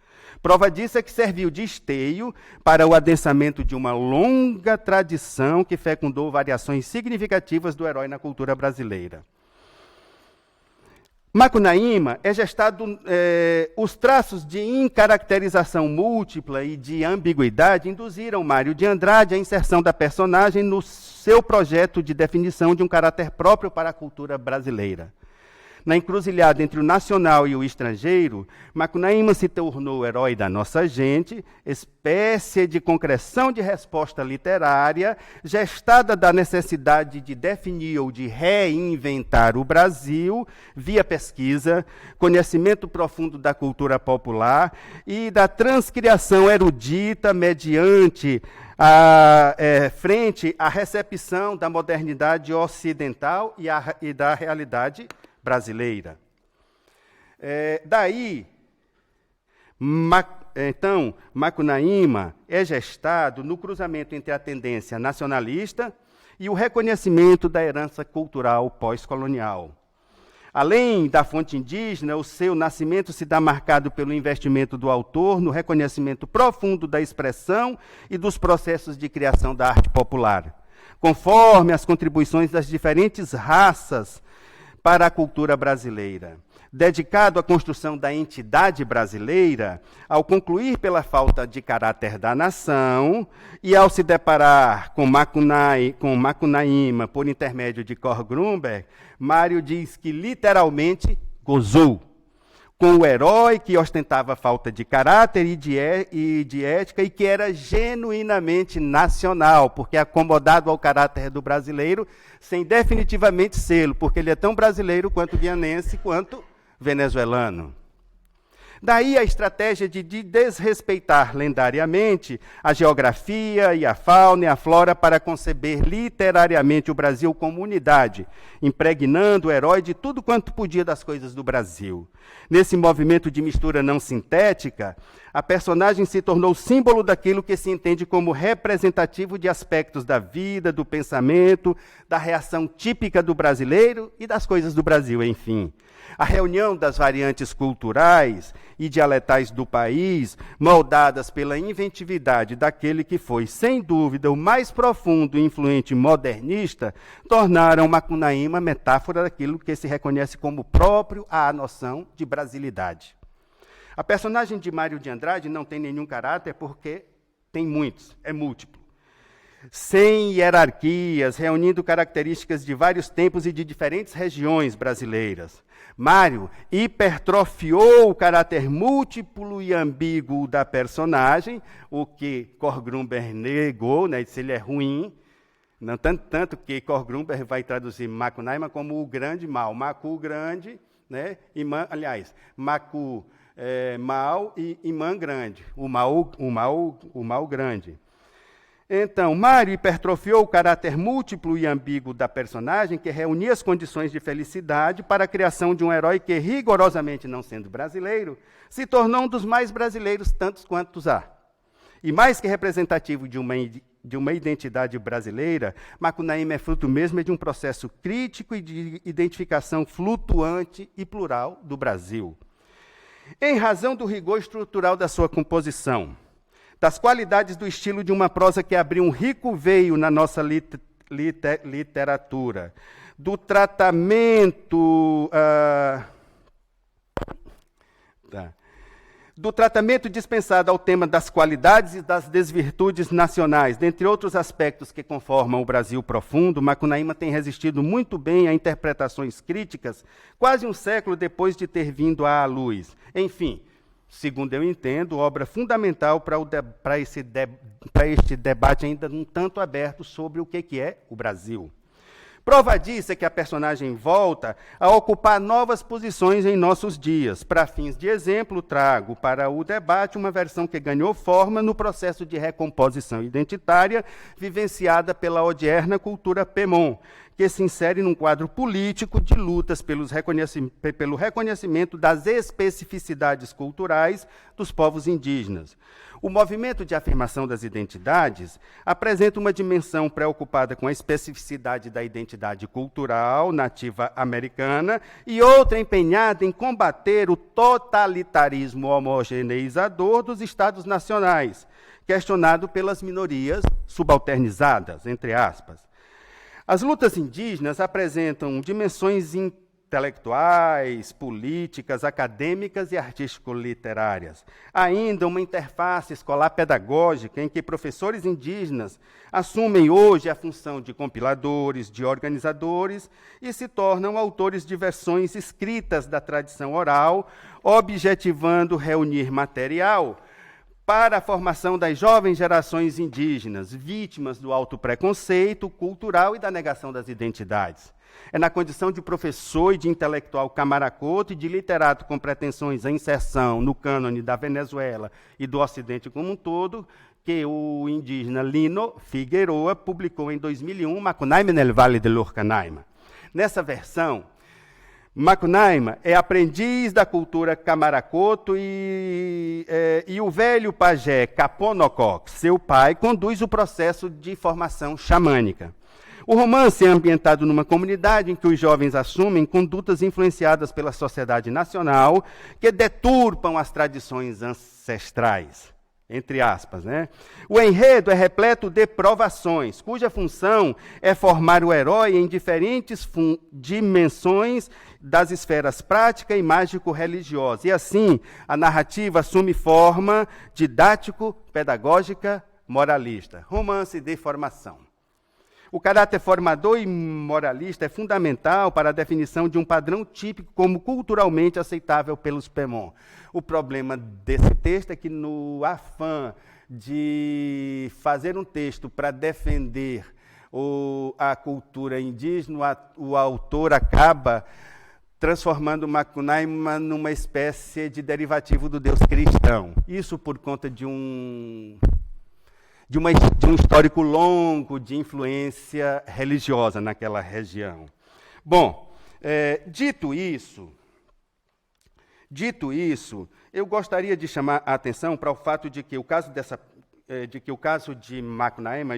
Prova disso é que serviu de esteio para o adensamento de uma longa tradição que fecundou variações significativas do herói na cultura brasileira. Macunaíma é gestado, os traços de incaracterização múltipla e de ambiguidade induziram Mário de Andrade à inserção da personagem no seu projeto de definição de um caráter próprio para a cultura brasileira. Na encruzilhada entre o nacional e o estrangeiro, Macunaíma se tornou o herói da nossa gente, espécie de concreção de resposta literária, gestada da necessidade de definir ou de reinventar o Brasil via pesquisa, conhecimento profundo da cultura popular e da transcriação erudita mediante frente à recepção da modernidade ocidental e da realidade brasileira. Então, Macunaíma é gestado no cruzamento entre a tendência nacionalista e o reconhecimento da herança cultural pós-colonial. Além da fonte indígena, o seu nascimento se dá marcado pelo investimento do autor no reconhecimento profundo da expressão e dos processos de criação da arte popular, conforme as contribuições das diferentes raças para a cultura brasileira. Dedicado à construção da entidade brasileira, ao concluir pela falta de caráter da nação e ao se deparar com Macunaíma por intermédio de Cor Grunberg, Mário diz que literalmente gozou com o herói que ostentava falta de caráter e de ética e que era genuinamente nacional, porque é acomodado ao caráter do brasileiro, sem definitivamente sê-lo, porque ele é tão brasileiro quanto guianense, quanto venezuelano. Daí a estratégia de desrespeitar lendariamente a geografia e a fauna e a flora para conceber literariamente o Brasil como unidade, impregnando o herói de tudo quanto podia das coisas do Brasil. Nesse movimento de mistura não sintética, a personagem se tornou símbolo daquilo que se entende como representativo de aspectos da vida, do pensamento, da reação típica do brasileiro e das coisas do Brasil, enfim. A reunião das variantes culturais e dialetais do país, moldadas pela inventividade daquele que foi, sem dúvida, o mais profundo e influente modernista, tornaram Macunaíma metáfora daquilo que se reconhece como próprio à noção de brasilidade. A personagem de Mário de Andrade não tem nenhum caráter porque tem muitos, é múltiplo. Sem hierarquias, reunindo características de vários tempos e de diferentes regiões brasileiras. Mário hipertrofiou o caráter múltiplo e ambíguo da personagem, o que Cor Grunberg negou, né, disse ele é ruim, não, tanto que Cor Grunberg vai traduzir Macunaíma como o grande mal, Macu grande, né, Macu mal e Imã grande, o mal grande. Então, Mário hipertrofiou o caráter múltiplo e ambíguo da personagem, que reunia as condições de felicidade para a criação de um herói que, rigorosamente não sendo brasileiro, se tornou um dos mais brasileiros tantos quantos há. E mais que representativo de uma identidade brasileira, Macunaíma é fruto mesmo de um processo crítico e de identificação flutuante e plural do Brasil. Em razão do rigor estrutural da sua composição, das qualidades do estilo de uma prosa que abriu um rico veio na nossa literatura, do tratamento dispensado ao tema das qualidades e das desvirtudes nacionais, dentre outros aspectos que conformam o Brasil profundo, Macunaíma tem resistido muito bem a interpretações críticas, quase um século depois de ter vindo à luz. Enfim, segundo eu entendo, obra fundamental para este debate ainda um tanto aberto sobre o que é o Brasil. Prova disso é que a personagem volta a ocupar novas posições em nossos dias. Para fins de exemplo, trago para o debate uma versão que ganhou forma no processo de recomposição identitária vivenciada pela odierna cultura Pemon, que se insere num quadro político de lutas pelo reconhecimento das especificidades culturais dos povos indígenas. O movimento de afirmação das identidades apresenta uma dimensão preocupada com a especificidade da identidade cultural nativa americana e outra empenhada em combater o totalitarismo homogeneizador dos Estados nacionais, questionado pelas minorias subalternizadas, entre aspas. As lutas indígenas apresentam dimensões intelectuais, políticas, acadêmicas e artístico-literárias. Ainda uma interface escolar-pedagógica em que professores indígenas assumem hoje a função de compiladores, de organizadores e se tornam autores de versões escritas da tradição oral, objetivando reunir material para a formação das jovens gerações indígenas, vítimas do autopreconceito cultural e da negação das identidades. É na condição de professor e de intelectual camaracoto e de literato com pretensões à inserção no cânone da Venezuela e do Ocidente como um todo, que o indígena Lino Figueroa publicou em 2001 Macunaíma no Vale de Lurcanaima. Nessa versão, Macunaíma é aprendiz da cultura camaracoto e o velho pajé Caponococ, seu pai, conduz o processo de formação xamânica. O romance é ambientado numa comunidade em que os jovens assumem condutas influenciadas pela sociedade nacional que deturpam as tradições ancestrais, entre aspas, né? O enredo é repleto de provações, cuja função é formar o herói em diferentes dimensões das esferas prática e mágico-religiosa. E assim, a narrativa assume forma didático-pedagógica moralista. Romance de formação. O caráter formador e moralista é fundamental para a definição de um padrão típico como culturalmente aceitável pelos Pemon. O problema desse texto é que, no afã de fazer um texto para defender a cultura indígena, o autor acaba transformando Macunaíma numa espécie de derivativo do Deus cristão. Isso por conta de um histórico longo de influência religiosa naquela região. Bom, dito isso, eu gostaria de chamar a atenção para o fato de que o caso de Macunaíma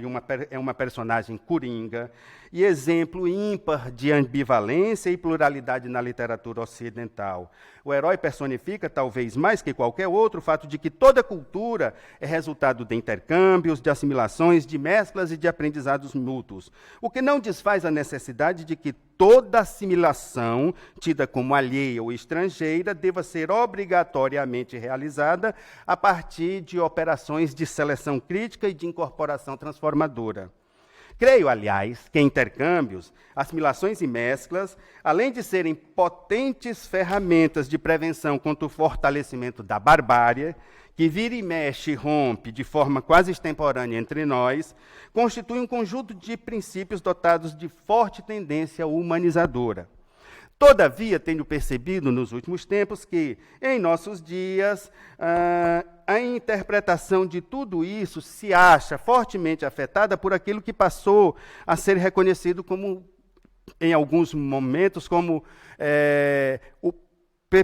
é uma personagem coringa e exemplo ímpar de ambivalência e pluralidade na literatura ocidental. O herói personifica, talvez mais que qualquer outro, o fato de que toda cultura é resultado de intercâmbios, de assimilações, de mesclas e de aprendizados mútuos, o que não desfaz a necessidade de que toda assimilação, tida como alheia ou estrangeira, deva ser obrigatoriamente realizada a partir de operações de seleção crítica e de incorporação transformadora. Creio, aliás, que intercâmbios, assimilações e mesclas, além de serem potentes ferramentas de prevenção contra o fortalecimento da barbárie, que vira e mexe e rompe de forma quase extemporânea entre nós, constituem um conjunto de princípios dotados de forte tendência humanizadora. Todavia, tenho percebido nos últimos tempos que, em nossos dias, a interpretação de tudo isso se acha fortemente afetada por aquilo que passou a ser reconhecido como, em alguns momentos, como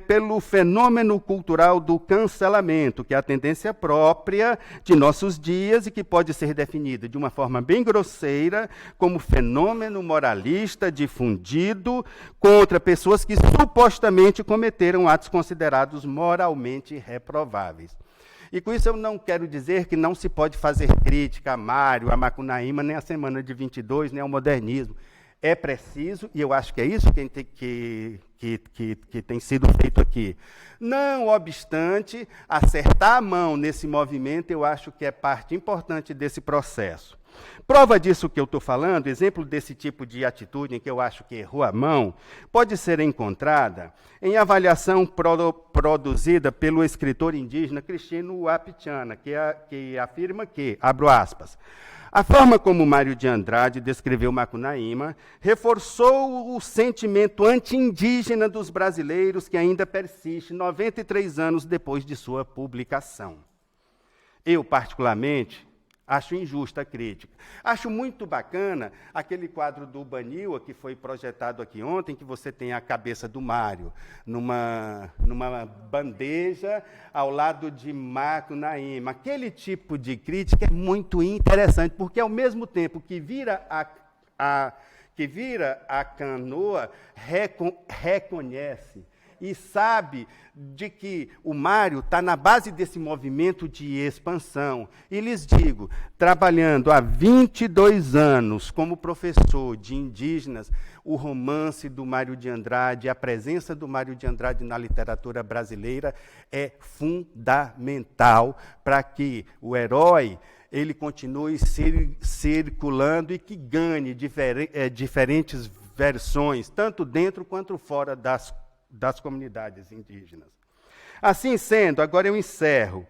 pelo fenômeno cultural do cancelamento, que é a tendência própria de nossos dias e que pode ser definida de uma forma bem grosseira como fenômeno moralista difundido contra pessoas que supostamente cometeram atos considerados moralmente reprováveis. E com isso eu não quero dizer que não se pode fazer crítica a Mário, a Macunaíma, nem a Semana de 22, nem ao modernismo. É preciso, e eu acho que é isso que tem sido feito aqui. Não obstante, acertar a mão nesse movimento, eu acho que é parte importante desse processo. Prova disso que eu estou falando, exemplo desse tipo de atitude em que eu acho que errou a mão, pode ser encontrada em avaliação produzida pelo escritor indígena Cristino Wapichana, que afirma que, abro aspas, a forma como Mário de Andrade descreveu Macunaíma reforçou o sentimento anti-indígena dos brasileiros que ainda persiste 93 anos depois de sua publicação. Eu, particularmente, Acho injusta a crítica. Acho muito bacana aquele quadro do Baniwa, que foi projetado aqui ontem, que você tem a cabeça do Mário numa bandeja ao lado de Marco Naima. Aquele tipo de crítica é muito interessante, porque, ao mesmo tempo que vira a canoa, reconhece e sabe de que o Mário está na base desse movimento de expansão. E lhes digo, trabalhando há 22 anos como professor de indígenas, o romance do Mário de Andrade, a presença do Mário de Andrade na literatura brasileira é fundamental para que o herói ele continue circulando e que ganhe diferentes versões, tanto dentro quanto fora das comunidades indígenas. Assim sendo, agora eu encerro.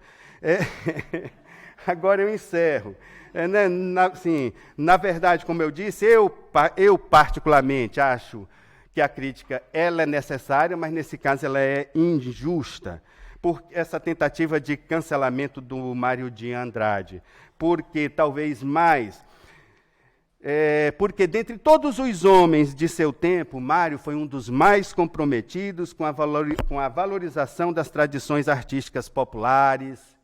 Na verdade, como eu disse, eu particularmente acho que a crítica ela é necessária, mas nesse caso ela é injusta, por essa tentativa de cancelamento do Mário de Andrade, porque talvez mais... porque, dentre todos os homens de seu tempo, Mário foi um dos mais comprometidos com a valorização das tradições artísticas populares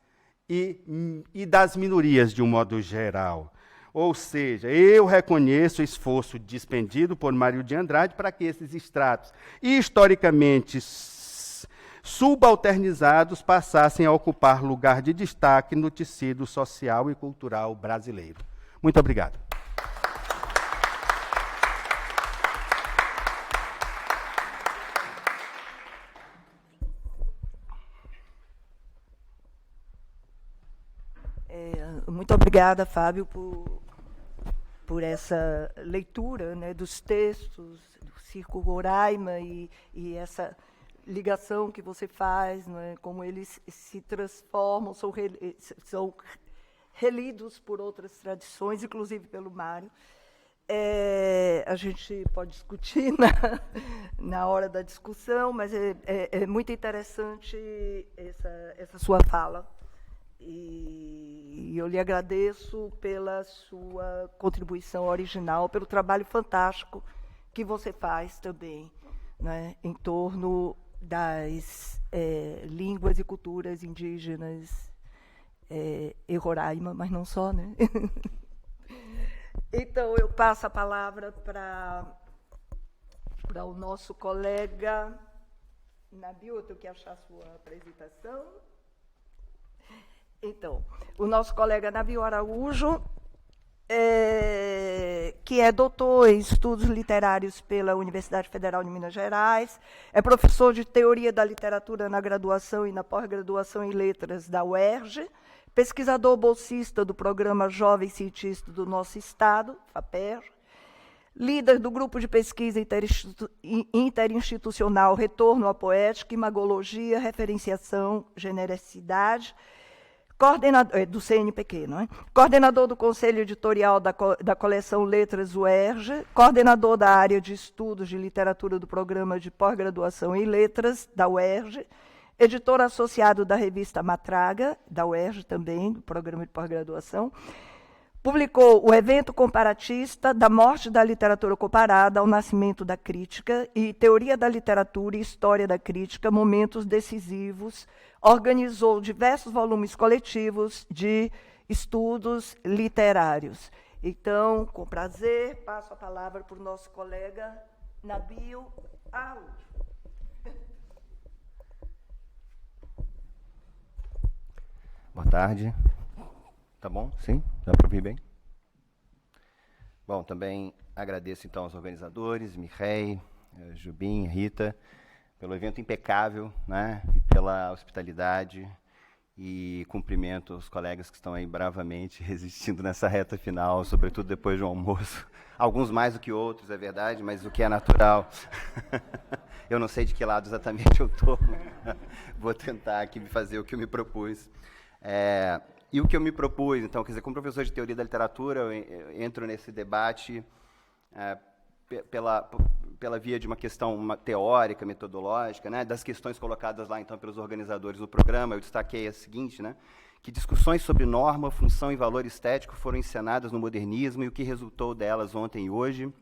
e das minorias, de um modo geral. Ou seja, eu reconheço o esforço despendido por Mário de Andrade para que esses estratos, historicamente subalternizados, passassem a ocupar lugar de destaque no tecido social e cultural brasileiro. Muito obrigado. Muito obrigada, Fábio, por essa leitura, né, dos textos do Circo Roraima e essa ligação que você faz, né, como eles se transformam, são relidos por outras tradições, inclusive pelo Mário. A gente pode discutir na hora da discussão, mas é muito interessante essa sua fala. E eu lhe agradeço pela sua contribuição original, pelo trabalho fantástico que você faz também, né, em torno das línguas e culturas indígenas e Roraima, mas não só, né? Então, eu passo a palavra para o nosso colega Nabil. Eu tenho que achar a sua apresentação. Então, o nosso colega Nabil Araújo, que é doutor em estudos literários pela Universidade Federal de Minas Gerais, é professor de teoria da literatura na graduação e na pós-graduação em letras da UERJ, pesquisador bolsista do programa Jovem Cientista do nosso Estado, FAPER, líder do grupo de pesquisa interinstitucional Retorno à Poética, Imagologia, Referenciação, Genericidade, do CNPq, não é? Coordenador do Conselho Editorial da coleção Letras UERJ, coordenador da área de estudos de literatura do programa de pós-graduação em letras da UERJ, editor associado da revista Matraga, da UERJ também, do programa de pós-graduação. Publicou o Evento Comparatista da Morte da Literatura Comparada ao Nascimento da Crítica e Teoria da Literatura e História da Crítica, Momentos Decisivos. Organizou diversos volumes coletivos de estudos literários. Então, com prazer, passo a palavra para o nosso colega Nabil Araújo. Boa tarde. Tá bom? Sim? Dá para ouvir bem? Bom, também agradeço então aos organizadores, Mireille, Jubim, Rita, pelo evento impecável, né? E pela hospitalidade, e cumprimento os colegas que estão aí bravamente resistindo nessa reta final, sobretudo depois do almoço. Alguns mais do que outros, é verdade, mas o que é natural. Eu não sei de que lado exatamente eu estou. Vou tentar aqui fazer o que eu me propus. E o que eu me propus, então, quer dizer, como professor de teoria da literatura, eu entro nesse debate pela via de uma questão teórica, metodológica, né, das questões colocadas lá, então, pelos organizadores do programa. Eu destaquei a seguinte, né, Que discussões sobre norma, função e valor estético foram encenadas no modernismo e o que resultou delas ontem e hoje?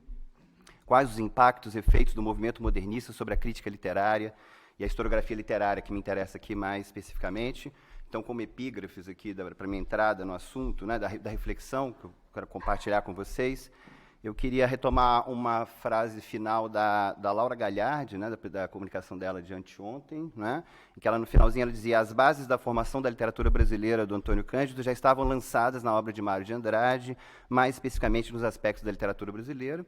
Quais os impactos e efeitos do movimento modernista sobre a crítica literária e a historiografia literária, que me interessa aqui mais especificamente? Então, como epígrafes aqui para minha entrada no assunto, né, da reflexão que eu quero compartilhar com vocês, eu queria retomar uma frase final da Laura Galhardi, né, da comunicação dela de anteontem, né, em que ela, no finalzinho, ela dizia: as bases da formação da literatura brasileira do Antônio Cândido já estavam lançadas na obra de Mário de Andrade, mais especificamente nos aspectos da literatura brasileira.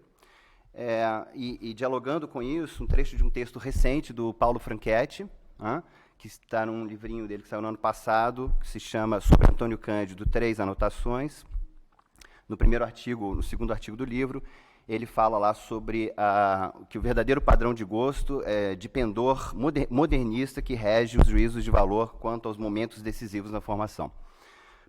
E dialogando com isso, um trecho de um texto recente do Paulo Franchetti, que está num livrinho dele que saiu no ano passado, que se chama Sobre Antônio Cândido, 3 anotações. No primeiro artigo, no segundo artigo do livro, ele fala lá sobre que o verdadeiro padrão de gosto é de pendor modernista que rege os juízos de valor quanto aos momentos decisivos na formação.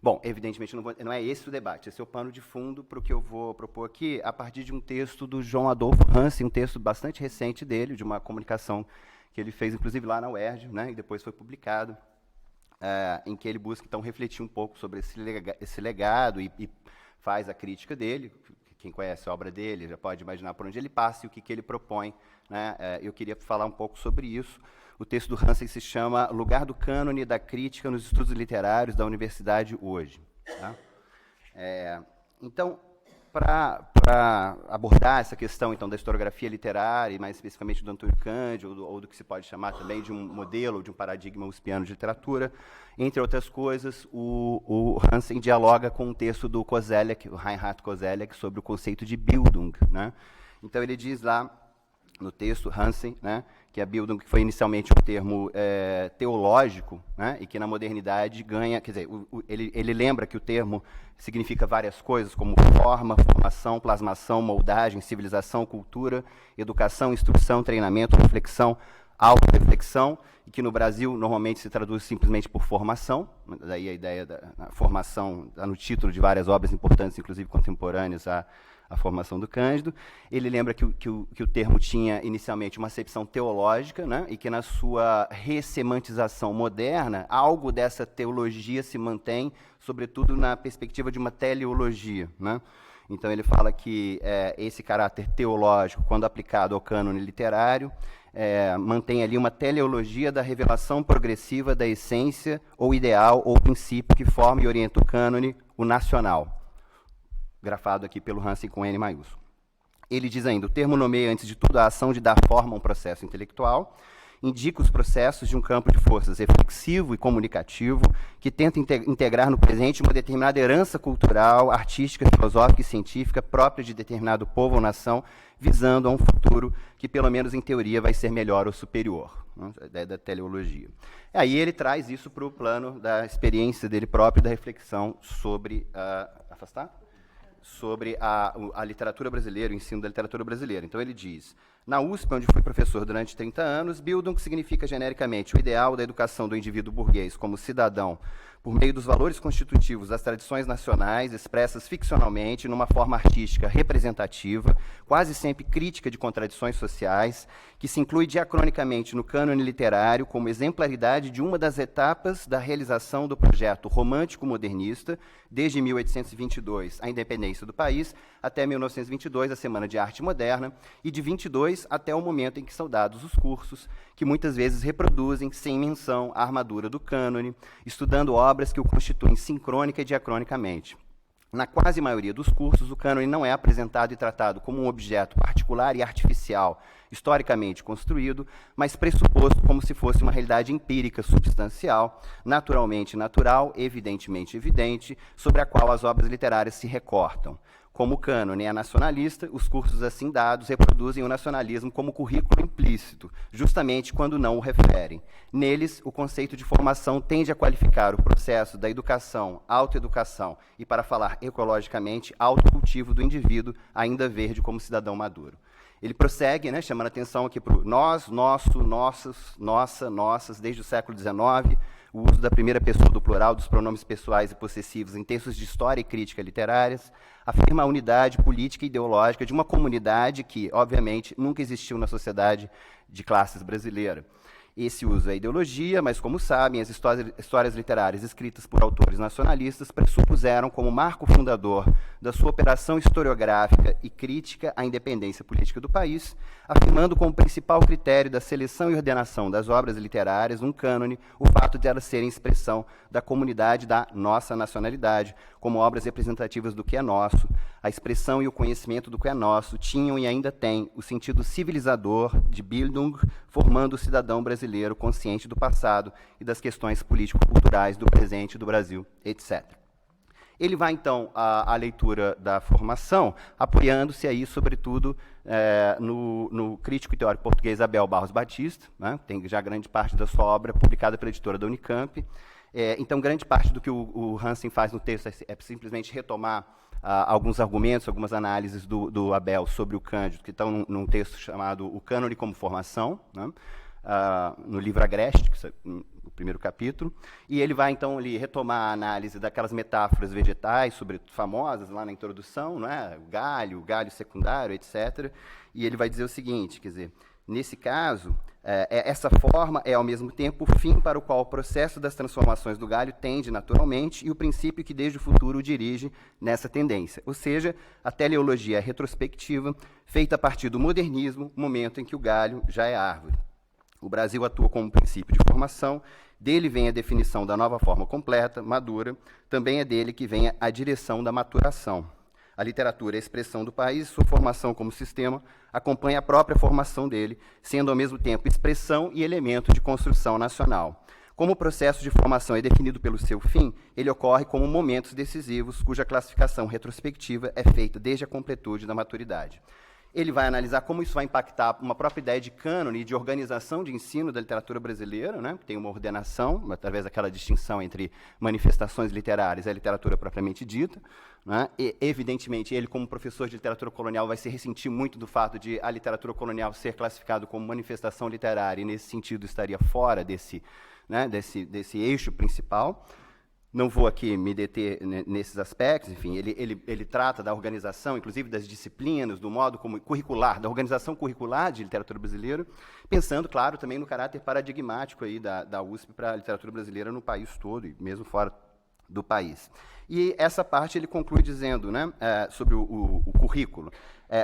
Bom, evidentemente não é esse o debate, esse é o pano de fundo para o que eu vou propor aqui, a partir de um texto do João Adolfo Hansen, um texto bastante recente dele, de uma comunicação que ele fez, inclusive, lá na UERJ, né, e depois foi publicado, em que ele busca, então, refletir um pouco sobre esse legado e faz a crítica dele. Quem conhece a obra dele já pode imaginar por onde ele passa e o que ele propõe, né? Eu queria falar um pouco sobre isso. O texto do Hansen se chama Lugar do Cânone da Crítica nos Estudos Literários da Universidade Hoje. Tá? Então, para abordar essa questão, então, da historiografia literária, e mais especificamente do Antônio Cândido, ou do que se pode chamar também de um modelo, de um paradigma uspiano de literatura, entre outras coisas, o Hansen dialoga com um texto do Koselleck, o Reinhard Koselleck, sobre o conceito de Bildung, né? Então, ele diz lá, no texto, Hansen, né, que a Bildung foi inicialmente um termo teológico, né, e que na modernidade ganha, quer dizer, ele lembra que o termo significa várias coisas, como forma, formação, plasmação, moldagem, civilização, cultura, educação, instrução, treinamento, reflexão, autorreflexão, e que no Brasil normalmente se traduz simplesmente por formação, daí a ideia da formação está no título de várias obras importantes, inclusive contemporâneas, a formação do Cândido. Ele lembra que o termo tinha inicialmente uma acepção teológica, né, e que na sua ressemantização moderna, algo dessa teologia se mantém, sobretudo na perspectiva de uma teleologia, né? Então ele fala que esse caráter teológico, quando aplicado ao cânone literário, mantém ali uma teleologia da revelação progressiva da essência ou ideal ou princípio que forma e orienta o cânone, o nacional. Grafado aqui pelo Hansen com N maiúsculo. Ele diz ainda: o termo nomeia, antes de tudo, a ação de dar forma a um processo intelectual, indica os processos de um campo de forças reflexivo e comunicativo, que tenta integrar no presente uma determinada herança cultural, artística, filosófica e científica própria de determinado povo ou nação, visando a um futuro que, pelo menos em teoria, vai ser melhor ou superior. A ideia da teleologia. Aí ele traz isso para o plano da experiência dele próprio, da reflexão sobre sobre a literatura brasileira, o ensino da literatura brasileira. Então ele diz: na USP, onde fui professor durante 30 anos, Bildung significa genericamente o ideal da educação do indivíduo burguês como cidadão, por meio dos valores constitutivos das tradições nacionais, expressas ficcionalmente numa forma artística representativa, quase sempre crítica de contradições sociais, que se inclui diacronicamente no cânone literário como exemplaridade de uma das etapas da realização do projeto romântico-modernista, desde 1822, a independência do país, até 1922, a Semana de Arte Moderna, e de 22 até o momento em que são dados os cursos, que muitas vezes reproduzem, sem menção, a armadura do cânone, estudando obras que o constituem sincrônica e diacronicamente. Na quase maioria dos cursos, o cânone não é apresentado e tratado como um objeto particular e artificial, historicamente construído, mas pressuposto como se fosse uma realidade empírica substancial, naturalmente natural, evidentemente evidente, sobre a qual as obras literárias se recortam. Como o cânone é nacionalista, os cursos assim dados reproduzem o nacionalismo como currículo implícito, justamente quando não o referem. Neles, o conceito de formação tende a qualificar o processo da educação, autoeducação e, para falar ecologicamente, autocultivo do indivíduo, ainda verde como cidadão maduro. Ele prossegue, né, chamando a atenção aqui para o nós, nosso, nossos, nossa, nossas, desde o século XIX, o uso da primeira pessoa do plural dos pronomes pessoais e possessivos em textos de história e crítica literárias, afirma a unidade política e ideológica de uma comunidade que, obviamente, nunca existiu na sociedade de classes brasileira. Esse uso é ideologia, mas, como sabem, as histórias literárias escritas por autores nacionalistas pressupuseram como marco fundador da sua operação historiográfica e crítica à independência política do país, afirmando como principal critério da seleção e ordenação das obras literárias um cânone o fato de elas serem expressão da comunidade da nossa nacionalidade, como obras representativas do que é nosso. A expressão e o conhecimento do que é nosso tinham e ainda têm o sentido civilizador de Bildung, formando o cidadão brasileiro consciente do passado e das questões político-culturais do presente do Brasil, etc. Ele vai, então, à leitura da formação, apoiando-se aí, sobretudo, no crítico e teórico português Abel Barros Batista, né? Tem já grande parte da sua obra publicada pela editora da Unicamp. Então, grande parte do que o Hansen faz no texto é simplesmente retomar alguns argumentos, algumas análises do Abel sobre o Cândido, que estão num texto chamado O Cânone como Formação, né? No livro Agreste, que é o primeiro capítulo, e ele vai, então, ali, retomar a análise daquelas metáforas vegetais, sobretudo famosas, lá na introdução, né? O galho secundário, etc., e ele vai dizer o seguinte, quer dizer, nesse caso, essa forma é, ao mesmo tempo, o fim para o qual o processo das transformações do galho tende naturalmente e o princípio que desde o futuro o dirige nessa tendência. Ou seja, a teleologia é retrospectiva, feita a partir do modernismo, momento em que o galho já é árvore. O Brasil atua como princípio de formação, dele vem a definição da nova forma completa, madura, também é dele que vem a direção da maturação. A literatura é a expressão do país, sua formação como sistema acompanha a própria formação dele, sendo ao mesmo tempo expressão e elemento de construção nacional. Como o processo de formação é definido pelo seu fim, ele ocorre como momentos decisivos, cuja classificação retrospectiva é feita desde a completude da maturidade. Ele vai analisar como isso vai impactar uma própria ideia de cânone e de organização de ensino da literatura brasileira, né? Tem uma ordenação, através daquela distinção entre manifestações literárias e a literatura propriamente dita, né? E, evidentemente, ele, como professor de literatura colonial, vai se ressentir muito do fato de a literatura colonial ser classificada como manifestação literária, e, nesse sentido, estaria fora desse eixo principal. Não vou aqui me deter nesses aspectos, enfim, ele trata da organização, inclusive das disciplinas, do modo como curricular, da organização curricular de literatura brasileira, pensando, claro, também no caráter paradigmático aí da USP para a literatura brasileira no país todo, e mesmo fora do país. E essa parte ele conclui dizendo, né, sobre o currículo.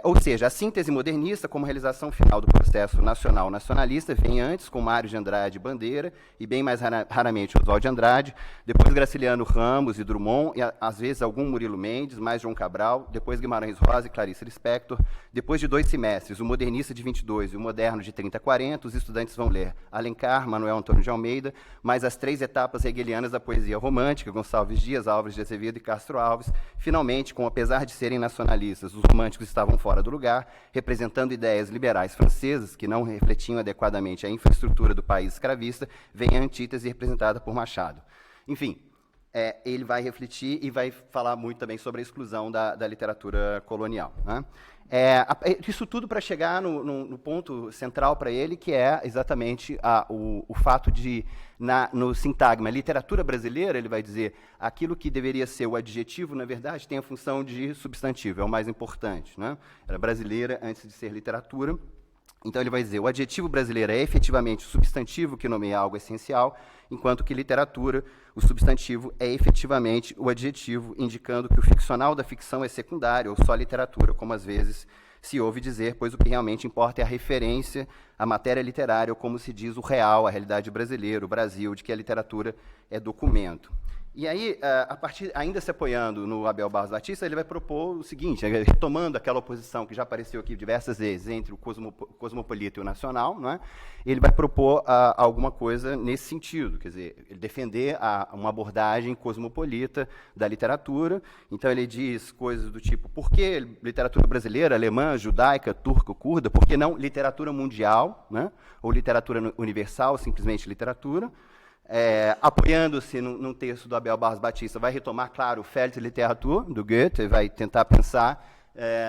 Ou seja, a síntese modernista, como realização final do processo nacional-nacionalista, vem antes com Mário de Andrade Bandeira, e bem mais raramente Oswald de Andrade, depois Graciliano Ramos e Drummond, e às vezes algum Murilo Mendes, mais João Cabral, depois Guimarães Rosa e Clarice Lispector. Depois de 2 semestres, o modernista de 22 e o moderno de 30 a 40, os estudantes vão ler Alencar, Manuel Antônio de Almeida, mais as 3 etapas hegelianas da poesia romântica, Gonçalves Dias, Álvares de Azevedo e Castro Alves. Finalmente, com apesar de serem nacionalistas, os românticos estavam fora do lugar, representando ideias liberais francesas que não refletiam adequadamente a infraestrutura do país escravista, vem a antítese representada por Machado. Enfim, ele vai refletir e vai falar muito também sobre a exclusão da literatura colonial, né? Isso tudo para chegar no ponto central para ele, que é exatamente o fato de, no sintagma literatura brasileira, ele vai dizer aquilo que deveria ser o adjetivo, na verdade, tem a função de substantivo, é o mais importante, né? Era brasileira antes de ser literatura. Então, ele vai dizer, o adjetivo brasileiro é efetivamente o substantivo que nomeia algo essencial, enquanto que literatura, o substantivo, é efetivamente o adjetivo, indicando que o ficcional da ficção é secundário, ou só literatura, como às vezes se ouve dizer, pois o que realmente importa é a referência à matéria literária, ou como se diz, o real, a realidade brasileira, o Brasil, de que a literatura é documento. E aí, ainda se apoiando no Abel Barros Batista, ele vai propor o seguinte, retomando aquela oposição que já apareceu aqui diversas vezes entre o cosmopolita e o nacional, não é? Ele vai propor alguma coisa nesse sentido, quer dizer, ele defender uma abordagem cosmopolita da literatura. Então, ele diz coisas do tipo, por que literatura brasileira, alemã, judaica, turca, curda, por que não literatura mundial, né? Ou literatura universal, simplesmente literatura? Apoiando-se num texto do Abel Barros Batista, vai retomar, claro, o Feld Literatur, do Goethe, vai tentar pensar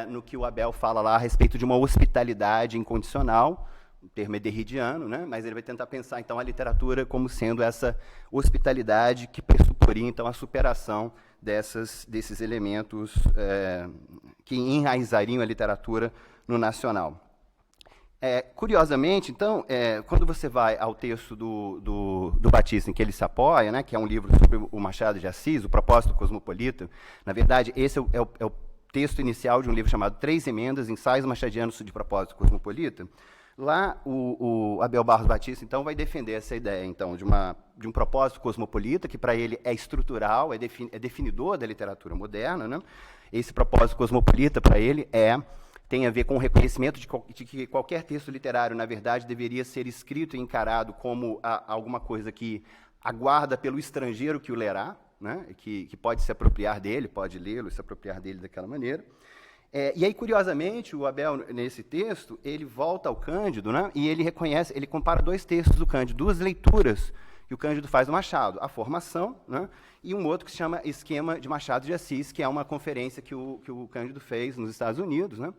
no que o Abel fala lá a respeito de uma hospitalidade incondicional, o termo é derridiano, né? Mas ele vai tentar pensar, então, a literatura como sendo essa hospitalidade que pressuporia, então, a superação desses elementos que enraizariam a literatura no nacional. Curiosamente, então, quando você vai ao texto do Batista, em que ele se apoia, né, que é um livro sobre o Machado de Assis, o Propósito Cosmopolita, na verdade, esse é o texto inicial de um livro chamado Três Emendas, Ensaios Machadianos de Propósito Cosmopolita. Lá, o Abel Barros Batista, então, vai defender essa ideia, então, de um propósito cosmopolita, que para ele é estrutural, é definidor da literatura moderna, né? Esse propósito cosmopolita, para ele, tem a ver com o reconhecimento de que qualquer texto literário, na verdade, deveria ser escrito e encarado como alguma coisa que aguarda pelo estrangeiro que o lerá, né? Que pode se apropriar dele, pode lê-lo e se apropriar dele daquela maneira. E aí, curiosamente, o Abel, nesse texto, ele volta ao Cândido, né? E ele compara dois textos do Cândido, duas leituras que o Cândido faz do Machado, A Formação, né? E um outro que se chama Esquema de Machado de Assis, que é uma conferência que o Cândido fez nos Estados Unidos, né?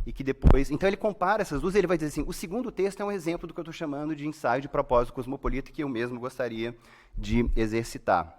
E que depois... Então, ele compara essas duas e ele vai dizer assim, o segundo texto é um exemplo do que eu estou chamando de ensaio de propósito cosmopolita que eu mesmo gostaria de exercitar.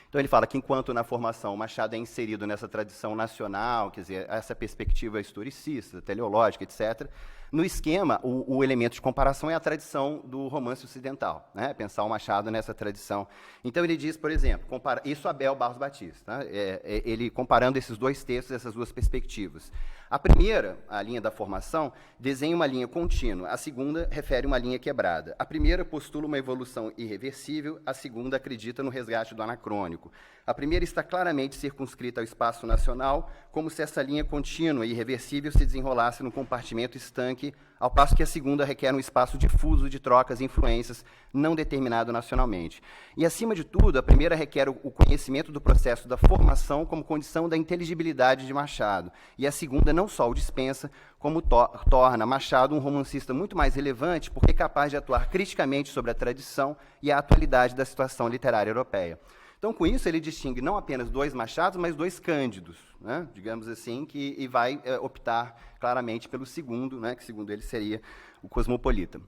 Então, ele fala que, enquanto na formação o Machado é inserido nessa tradição nacional, quer dizer, essa perspectiva historicista, teleológica, etc., no esquema, o elemento de comparação é a tradição do romance ocidental, né? Pensar o Machado nessa tradição. Então, ele diz, por exemplo, isso Abel Barros Batista, né? Ele comparando esses dois textos, essas duas perspectivas. A primeira, a linha da formação, desenha uma linha contínua, a segunda refere uma linha quebrada. A primeira postula uma evolução irreversível, a segunda acredita no resgate do anacrônico. A primeira está claramente circunscrita ao espaço nacional, como se essa linha contínua e irreversível se desenrolasse num compartimento estanque, ao passo que a segunda requer um espaço difuso de trocas e influências, não determinado nacionalmente. E, acima de tudo, a primeira requer o conhecimento do processo da formação como condição da inteligibilidade de Machado, e a segunda não só o dispensa, como torna Machado um romancista muito mais relevante, porque é capaz de atuar criticamente sobre a tradição e a atualidade da situação literária europeia. Então, com isso, ele distingue não apenas dois Machados, mas dois Cândidos, né? Digamos assim, e vai optar claramente pelo segundo, né? Que segundo ele seria o cosmopolita.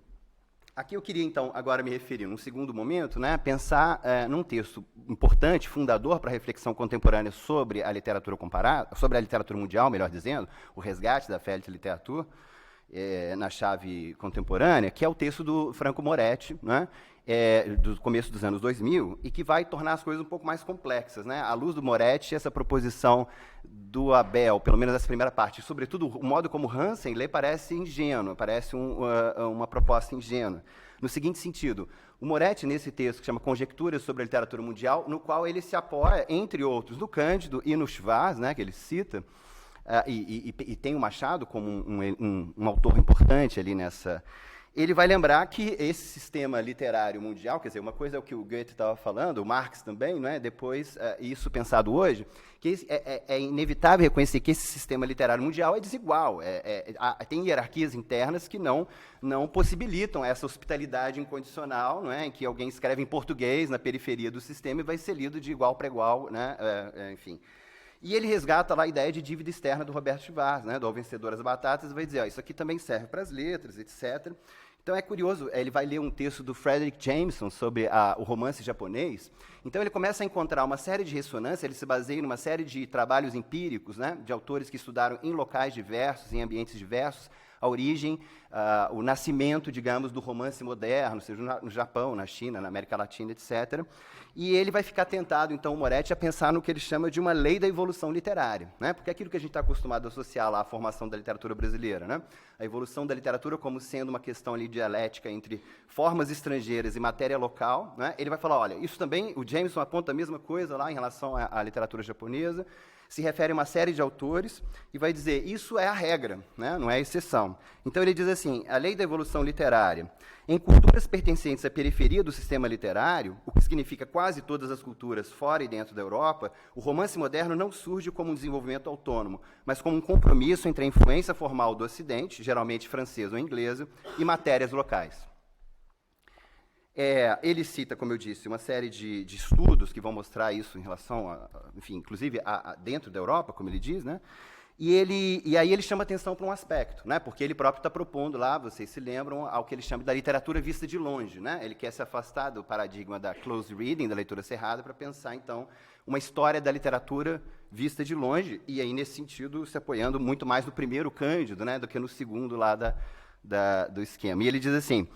Aqui eu queria, então, agora me referir, num segundo momento, né, pensar num texto importante, fundador para a reflexão contemporânea sobre a literatura comparada, sobre a literatura mundial, melhor dizendo, o resgate da Félix Literatura, na chave contemporânea, que é o texto do Franco Moretti, né, do começo dos anos 2000, e que vai tornar as coisas um pouco mais complexas, né? À luz do Moretti, essa proposição do Abel, pelo menos essa primeira parte, sobretudo o modo como Hansen lê, parece ingênuo, parece uma proposta ingênua. No seguinte sentido, o Moretti, nesse texto que chama Conjecturas sobre a Literatura Mundial, no qual ele se apoia, entre outros, no Cândido e no Schwarz, né, que ele cita, e tem o Machado como um autor importante ali nessa... Ele vai lembrar que esse sistema literário mundial, quer dizer, uma coisa é o que o Goethe estava falando, o Marx também, não é? Depois, isso pensado hoje, que é inevitável reconhecer que esse sistema literário mundial é desigual, tem hierarquias internas que não possibilitam essa hospitalidade incondicional, não é? Em que alguém escreve em português na periferia do sistema e vai ser lido de igual para igual, né? Enfim. E ele resgata lá a ideia de dívida externa do Roberto Schwarz, né, do Ao Vencedor as Batatas, e vai dizer, isso aqui também serve para as letras, etc. Então é curioso, ele vai ler um texto do Frederick Jameson sobre o romance japonês. Então ele começa a encontrar uma série de ressonâncias, ele se baseia em uma série de trabalhos empíricos, né, de autores que estudaram em locais diversos, em ambientes diversos, a origem, o nascimento, digamos, do romance moderno, seja no Japão, na China, na América Latina, etc. E ele vai ficar tentado, então, o Moretti, a pensar no que ele chama de uma lei da evolução literária, né? Porque é aquilo que a gente está acostumado a associar lá à formação da literatura brasileira, né? A evolução da literatura como sendo uma questão ali dialética entre formas estrangeiras e matéria local, né? Ele vai falar, olha, isso também, o Jameson aponta a mesma coisa lá em relação à literatura japonesa, se refere a uma série de autores e vai dizer, isso é a regra, né? Não é a exceção. Então ele diz assim, a lei da evolução literária, em culturas pertencentes à periferia do sistema literário, o que significa quase todas as culturas fora e dentro da Europa, o romance moderno não surge como um desenvolvimento autônomo, mas como um compromisso entre a influência formal do Ocidente, geralmente francesa ou inglesa, e matérias locais. Ele cita, como eu disse, uma série de estudos que vão mostrar isso em relação, enfim, inclusive dentro da Europa, como ele diz, né? E aí ele chama atenção para um aspecto, né? Porque ele próprio está propondo lá, vocês se lembram, ao que ele chama da literatura vista de longe, né? Ele quer se afastar do paradigma da close reading, da leitura cerrada, para pensar, então, uma história da literatura vista de longe, e aí, nesse sentido, se apoiando muito mais no primeiro Cândido, né, do que no segundo lá do esquema. E ele diz assim,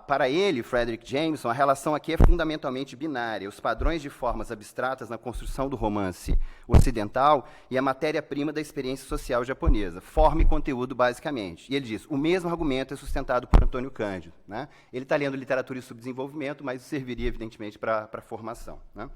para ele, Frederick Jameson, a relação aqui é fundamentalmente binária. Os padrões de formas abstratas na construção do romance ocidental e a matéria-prima da experiência social japonesa. Forma e conteúdo, basicamente. E ele diz, o mesmo argumento é sustentado por Antônio Cândido. Né? Ele está lendo literatura e subdesenvolvimento, mas serviria, evidentemente, para a formação. Né?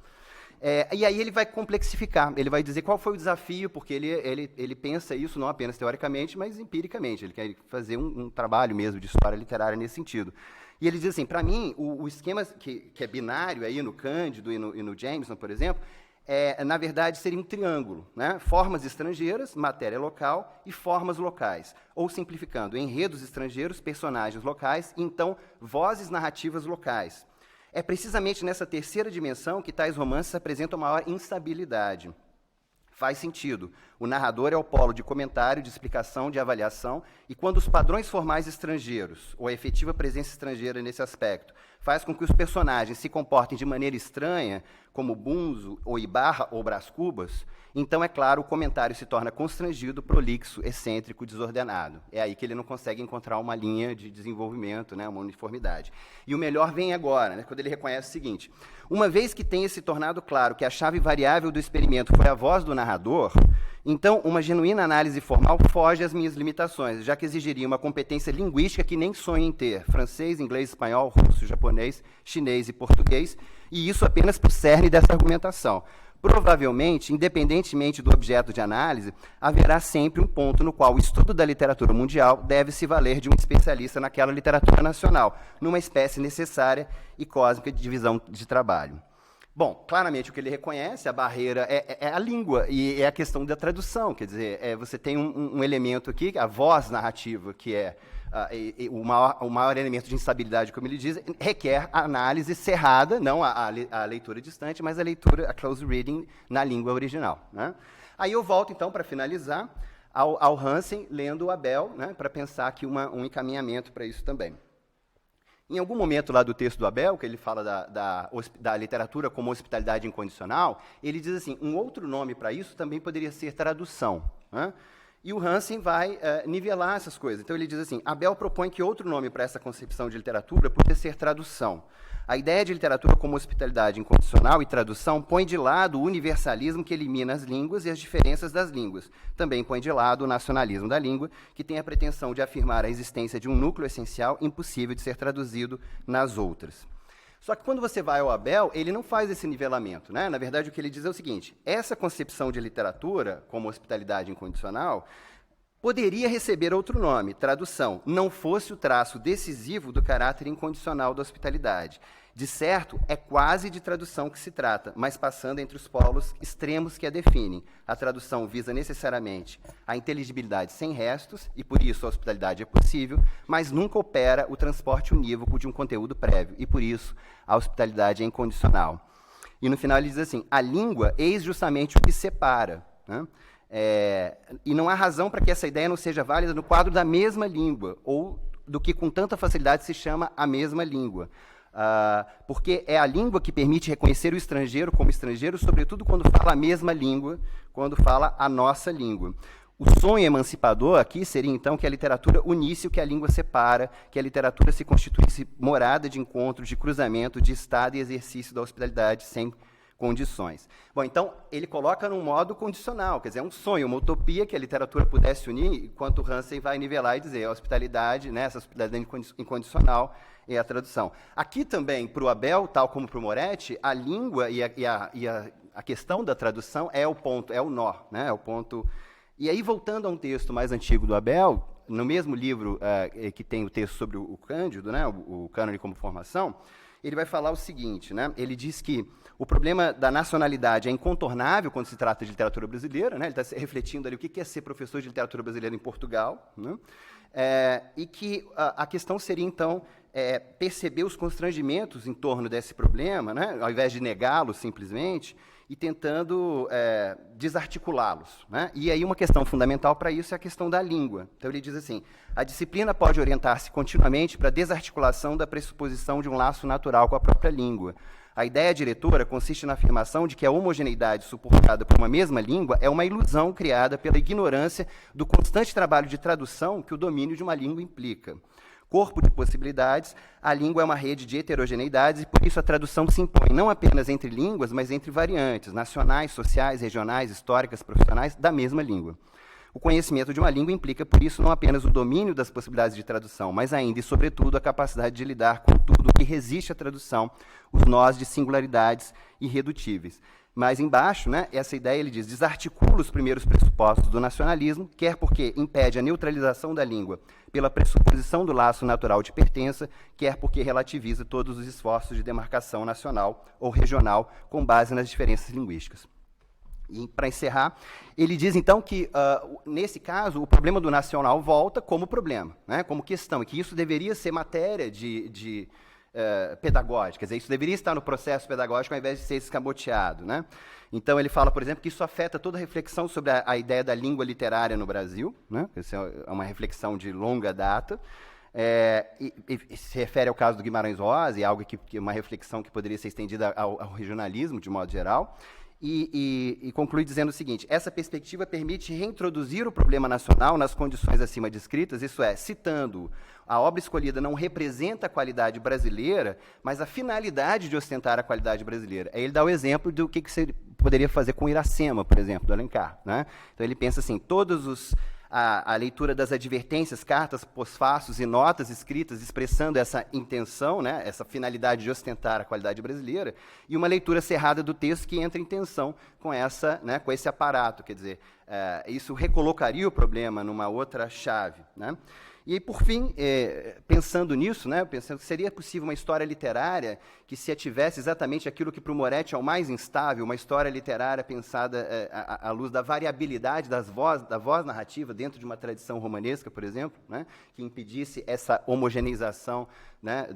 E aí ele vai complexificar, ele vai dizer qual foi o desafio, porque ele pensa isso não apenas teoricamente, mas empiricamente. Ele quer fazer um trabalho mesmo de história literária nesse sentido. E ele diz assim, para mim, o esquema que é binário aí no Cândido e no Jameson, por exemplo, na verdade, seria um triângulo. Né? Formas estrangeiras, matéria local e formas locais. Ou, simplificando, enredos estrangeiros, personagens locais, e, então, vozes narrativas locais. É precisamente nessa terceira dimensão que tais romances apresentam maior instabilidade. Faz sentido. O narrador é o polo de comentário, de explicação, de avaliação, e quando os padrões formais estrangeiros, ou a efetiva presença estrangeira nesse aspecto, faz com que os personagens se comportem de maneira estranha, como Bunzo, ou Ibarra, ou Brás Cubas, então, é claro, o comentário se torna constrangido, prolixo, excêntrico, desordenado. É aí que ele não consegue encontrar uma linha de desenvolvimento, né, uma uniformidade. E o melhor vem agora, né, quando ele reconhece o seguinte, uma vez que tenha se tornado claro que a chave variável do experimento foi a voz do narrador, então, uma genuína análise formal foge às minhas limitações, já que exigiria uma competência linguística que nem sonho em ter, francês, inglês, espanhol, russo, japonês, chinês e português, e isso apenas para o cerne dessa argumentação. Provavelmente, independentemente do objeto de análise, haverá sempre um ponto no qual o estudo da literatura mundial deve se valer de um especialista naquela literatura nacional, numa espécie necessária e cósmica de divisão de trabalho. Bom, claramente o que ele reconhece, a barreira é a língua, e é a questão da tradução, quer dizer, você tem um elemento aqui, a voz narrativa, que é o maior elemento de instabilidade, como ele diz, requer a análise cerrada, não a leitura distante, mas a leitura, a close reading, na língua original. Né? Aí eu volto, então, para finalizar, ao Hansen, lendo o Abel, né, para pensar aqui um encaminhamento para isso também. Em algum momento lá do texto do Abel, que ele fala da literatura como hospitalidade incondicional, ele diz assim, um outro nome para isso também poderia ser tradução. Né? E o Hansen vai nivelar essas coisas. Então ele diz assim, Abel propõe que outro nome para essa concepção de literatura poderia ser tradução. A ideia de literatura como hospitalidade incondicional e tradução põe de lado o universalismo que elimina as línguas e as diferenças das línguas. Também põe de lado o nacionalismo da língua, que tem a pretensão de afirmar a existência de um núcleo essencial impossível de ser traduzido nas outras. Só que quando você vai ao Abel, ele não faz esse nivelamento. Né? Na verdade, o que ele diz é o seguinte, essa concepção de literatura como hospitalidade incondicional poderia receber outro nome, tradução, não fosse o traço decisivo do caráter incondicional da hospitalidade. De certo, é quase de tradução que se trata, mas passando entre os polos extremos que a definem. A tradução visa necessariamente a inteligibilidade sem restos, e por isso a hospitalidade é possível, mas nunca opera o transporte unívoco de um conteúdo prévio, e por isso a hospitalidade é incondicional. E no final ele diz assim, a língua eis justamente o que separa, né? E não há razão para que essa ideia não seja válida no quadro da mesma língua, ou do que com tanta facilidade se chama a mesma língua. Porque é a língua que permite reconhecer o estrangeiro como estrangeiro, sobretudo quando fala a mesma língua, quando fala a nossa língua. O sonho emancipador aqui seria, então, que a literatura unisse o que a língua separa, que a literatura se constituísse morada de encontro, de cruzamento, de estado e exercício da hospitalidade sem condições. Bom, então, ele coloca num modo condicional, quer dizer, é um sonho, uma utopia que a literatura pudesse unir, enquanto Hansen vai nivelar e dizer a hospitalidade, né, essa hospitalidade incondicional é a tradução. Aqui também, para o Abel, tal como para o Moretti, a língua e a questão da tradução é o ponto, é o nó, né, é o ponto. E aí, voltando a um texto mais antigo do Abel, no mesmo livro que tem o texto sobre o Cândido, né, o cânone como formação, ele vai falar o seguinte, né, ele diz que o problema da nacionalidade é incontornável quando se trata de literatura brasileira, né, ele está refletindo ali o que é ser professor de literatura brasileira em Portugal, né, e que a questão seria, então, perceber os constrangimentos em torno desse problema, né, ao invés de negá-los simplesmente, e tentando desarticulá-los. Né? E aí uma questão fundamental para isso é a questão da língua. Então ele diz assim, a disciplina pode orientar-se continuamente para a desarticulação da pressuposição de um laço natural com a própria língua. A ideia diretora consiste na afirmação de que a homogeneidade suportada por uma mesma língua é uma ilusão criada pela ignorância do constante trabalho de tradução que o domínio de uma língua implica. Corpo de possibilidades, a língua é uma rede de heterogeneidades e, por isso, a tradução se impõe não apenas entre línguas, mas entre variantes nacionais, sociais, regionais, históricas, profissionais da mesma língua. O conhecimento de uma língua implica, por isso, não apenas o domínio das possibilidades de tradução, mas ainda e, sobretudo, a capacidade de lidar com tudo o que resiste à tradução, os nós de singularidades irredutíveis. Mais embaixo, né, essa ideia, ele diz, desarticula os primeiros pressupostos do nacionalismo, quer porque impede a neutralização da língua pela pressuposição do laço natural de pertença, quer porque relativiza todos os esforços de demarcação nacional ou regional com base nas diferenças linguísticas. E, para encerrar, ele diz, então, que, nesse caso, o problema do nacional volta como problema, né, como questão, e que isso deveria ser matéria pedagógica, quer dizer, isso deveria estar no processo pedagógico ao invés de ser escamoteado, né? Então, ele fala, por exemplo, que isso afeta toda a reflexão sobre a ideia da língua literária no Brasil, né? Essa é uma reflexão de longa data, e se refere ao caso do Guimarães Rosa, e algo que uma reflexão que poderia ser estendida ao regionalismo, de modo geral, e conclui dizendo o seguinte: essa perspectiva permite reintroduzir o problema nacional nas condições acima descritas, isso é, citando, a obra escolhida não representa a qualidade brasileira, mas a finalidade de ostentar a qualidade brasileira. Aí ele dá o exemplo do que você poderia fazer com Iracema, por exemplo, do Alencar, né? Então ele pensa assim, a leitura das advertências, cartas, pós-fácios e notas escritas expressando essa intenção, né, essa finalidade de ostentar a qualidade brasileira, e uma leitura cerrada do texto que entra em tensão com, né, com esse aparato. Quer dizer, isso recolocaria o problema numa outra chave, né? E aí, por fim, pensando nisso, né, pensando que seria possível uma história literária que se ativesse exatamente aquilo que para o Moretti é o mais instável, uma história literária pensada à luz da variabilidade da voz narrativa dentro de uma tradição romanesca, por exemplo, né, que impedisse essa homogeneização, né,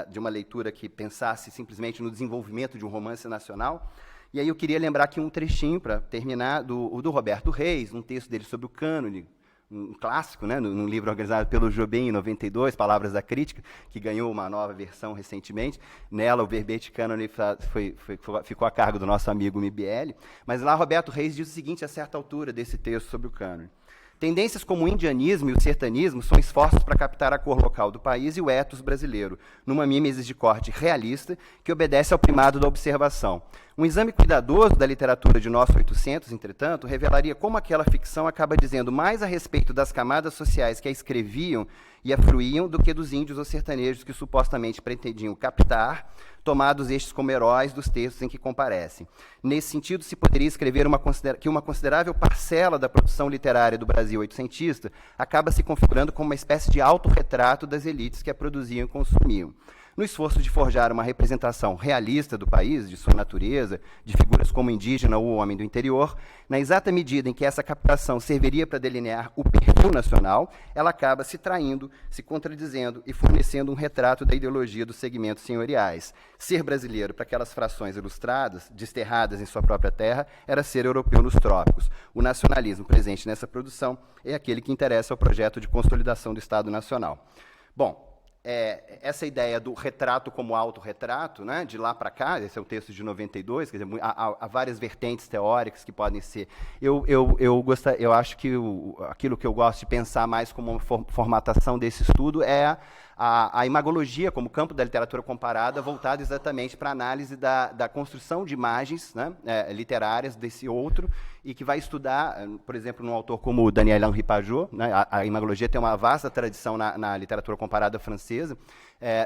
de uma leitura que pensasse simplesmente no desenvolvimento de um romance nacional. E aí eu queria lembrar aqui um trechinho, para terminar, do Roberto Reis, um texto dele sobre o cânone, um clássico, né, num livro organizado pelo Jobim em 92, Palavras da Crítica, que ganhou uma nova versão recentemente. Nela, o verbete cânone ficou a cargo do nosso amigo Mibieli. Mas lá, Roberto Reis diz o seguinte, a certa altura desse texto sobre o cânone: tendências como o indianismo e o sertanismo são esforços para captar a cor local do país e o ethos brasileiro, numa mimesis de corte realista que obedece ao primado da observação. Um exame cuidadoso da literatura de nosso 800, entretanto, revelaria como aquela ficção acaba dizendo mais a respeito das camadas sociais que a escreviam e a fruíam do que dos índios ou sertanejos que supostamente pretendiam captar, tomados estes como heróis dos textos em que comparecem. Nesse sentido, se poderia escrever que uma considerável parcela da produção literária do Brasil oitocentista acaba se configurando como uma espécie de autorretrato das elites que a produziam e consumiam. No esforço de forjar uma representação realista do país, de sua natureza, de figuras como indígena ou homem do interior, na exata medida em que essa captação serviria para delinear o perfil nacional, ela acaba se traindo, se contradizendo e fornecendo um retrato da ideologia dos segmentos senhoriais. Ser brasileiro para aquelas frações ilustradas, desterradas em sua própria terra, era ser europeu nos trópicos. O nacionalismo presente nessa produção é aquele que interessa ao projeto de consolidação do Estado Nacional. Bom, essa ideia do retrato como autorretrato, né, de lá para cá, esse é o texto de 92, quer dizer, há várias vertentes teóricas que podem ser. Eu acho que aquilo que eu gosto de pensar mais como uma formatação desse estudo é a imagologia como campo da literatura comparada, voltado exatamente para a análise da construção de imagens, né, literárias desse outro, e que vai estudar, por exemplo, num autor como o Daniel Henri Pajot, né, a imagologia tem uma vasta tradição na literatura comparada francesa,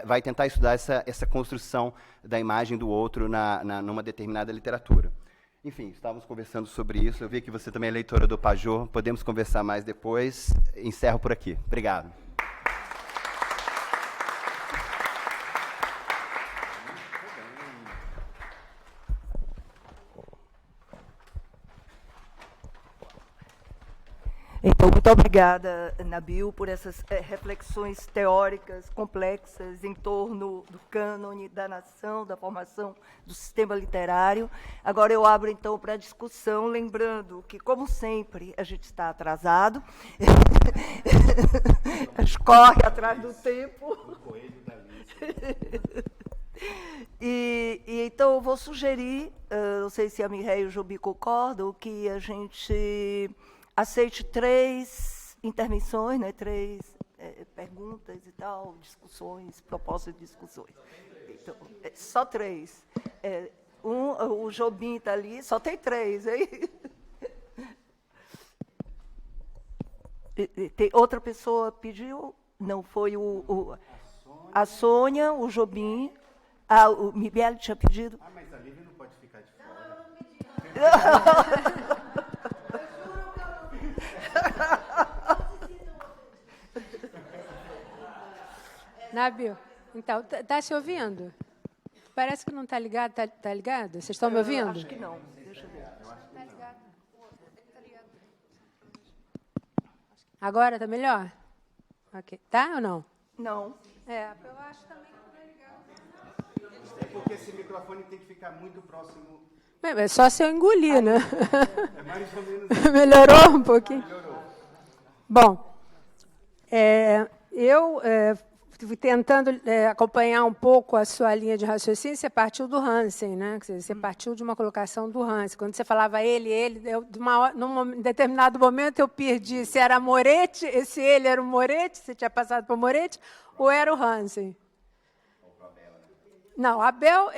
vai tentar estudar essa construção da imagem do outro numa determinada literatura. Enfim, estávamos conversando sobre isso, eu vi que você também é leitora do Pajot, podemos conversar mais depois, encerro por aqui. Obrigado. Então, muito obrigada, Nabil, por essas reflexões teóricas complexas em torno do cânone, da nação, da formação do sistema literário. Agora eu abro, então, para a discussão, lembrando que, como sempre, a gente está atrasado, a gente corre atrás do tempo. O coelho da lista. Então, eu vou sugerir, não sei se a Mireia e o Jobi concordam, que a gente aceite 3 intervenções, né, 3 perguntas e tal, discussões, propostas de discussões. Então, só 3. O Jobim está ali, só tem 3, hein? Tem outra pessoa pediu? Não, foi a Sônia, o Jobim. O Miguel tinha pedido. Mas a Lívia não pode ficar de fora. Nabil, então, tá se ouvindo? Parece que não está ligado. Tá ligado? Vocês estão me ouvindo? Acho que não. Deixa eu ver. Tá ligado. Agora está melhor? Ok. Tá ou não? Não. Eu acho também que não é ligado. É porque esse microfone tem que ficar muito próximo. É só se eu engolir, né? É mais ou menos. Melhorou um pouquinho? Melhorou. Bom, eu fui tentando acompanhar um pouco a sua linha de raciocínio. Você partiu do Hansen, né? Você partiu de uma colocação do Hansen. Quando você falava ele, num determinado momento eu perdi se era Moretti, esse ele era o Moretti, você tinha passado por Moretti, ou era o Hansen? Não, Abel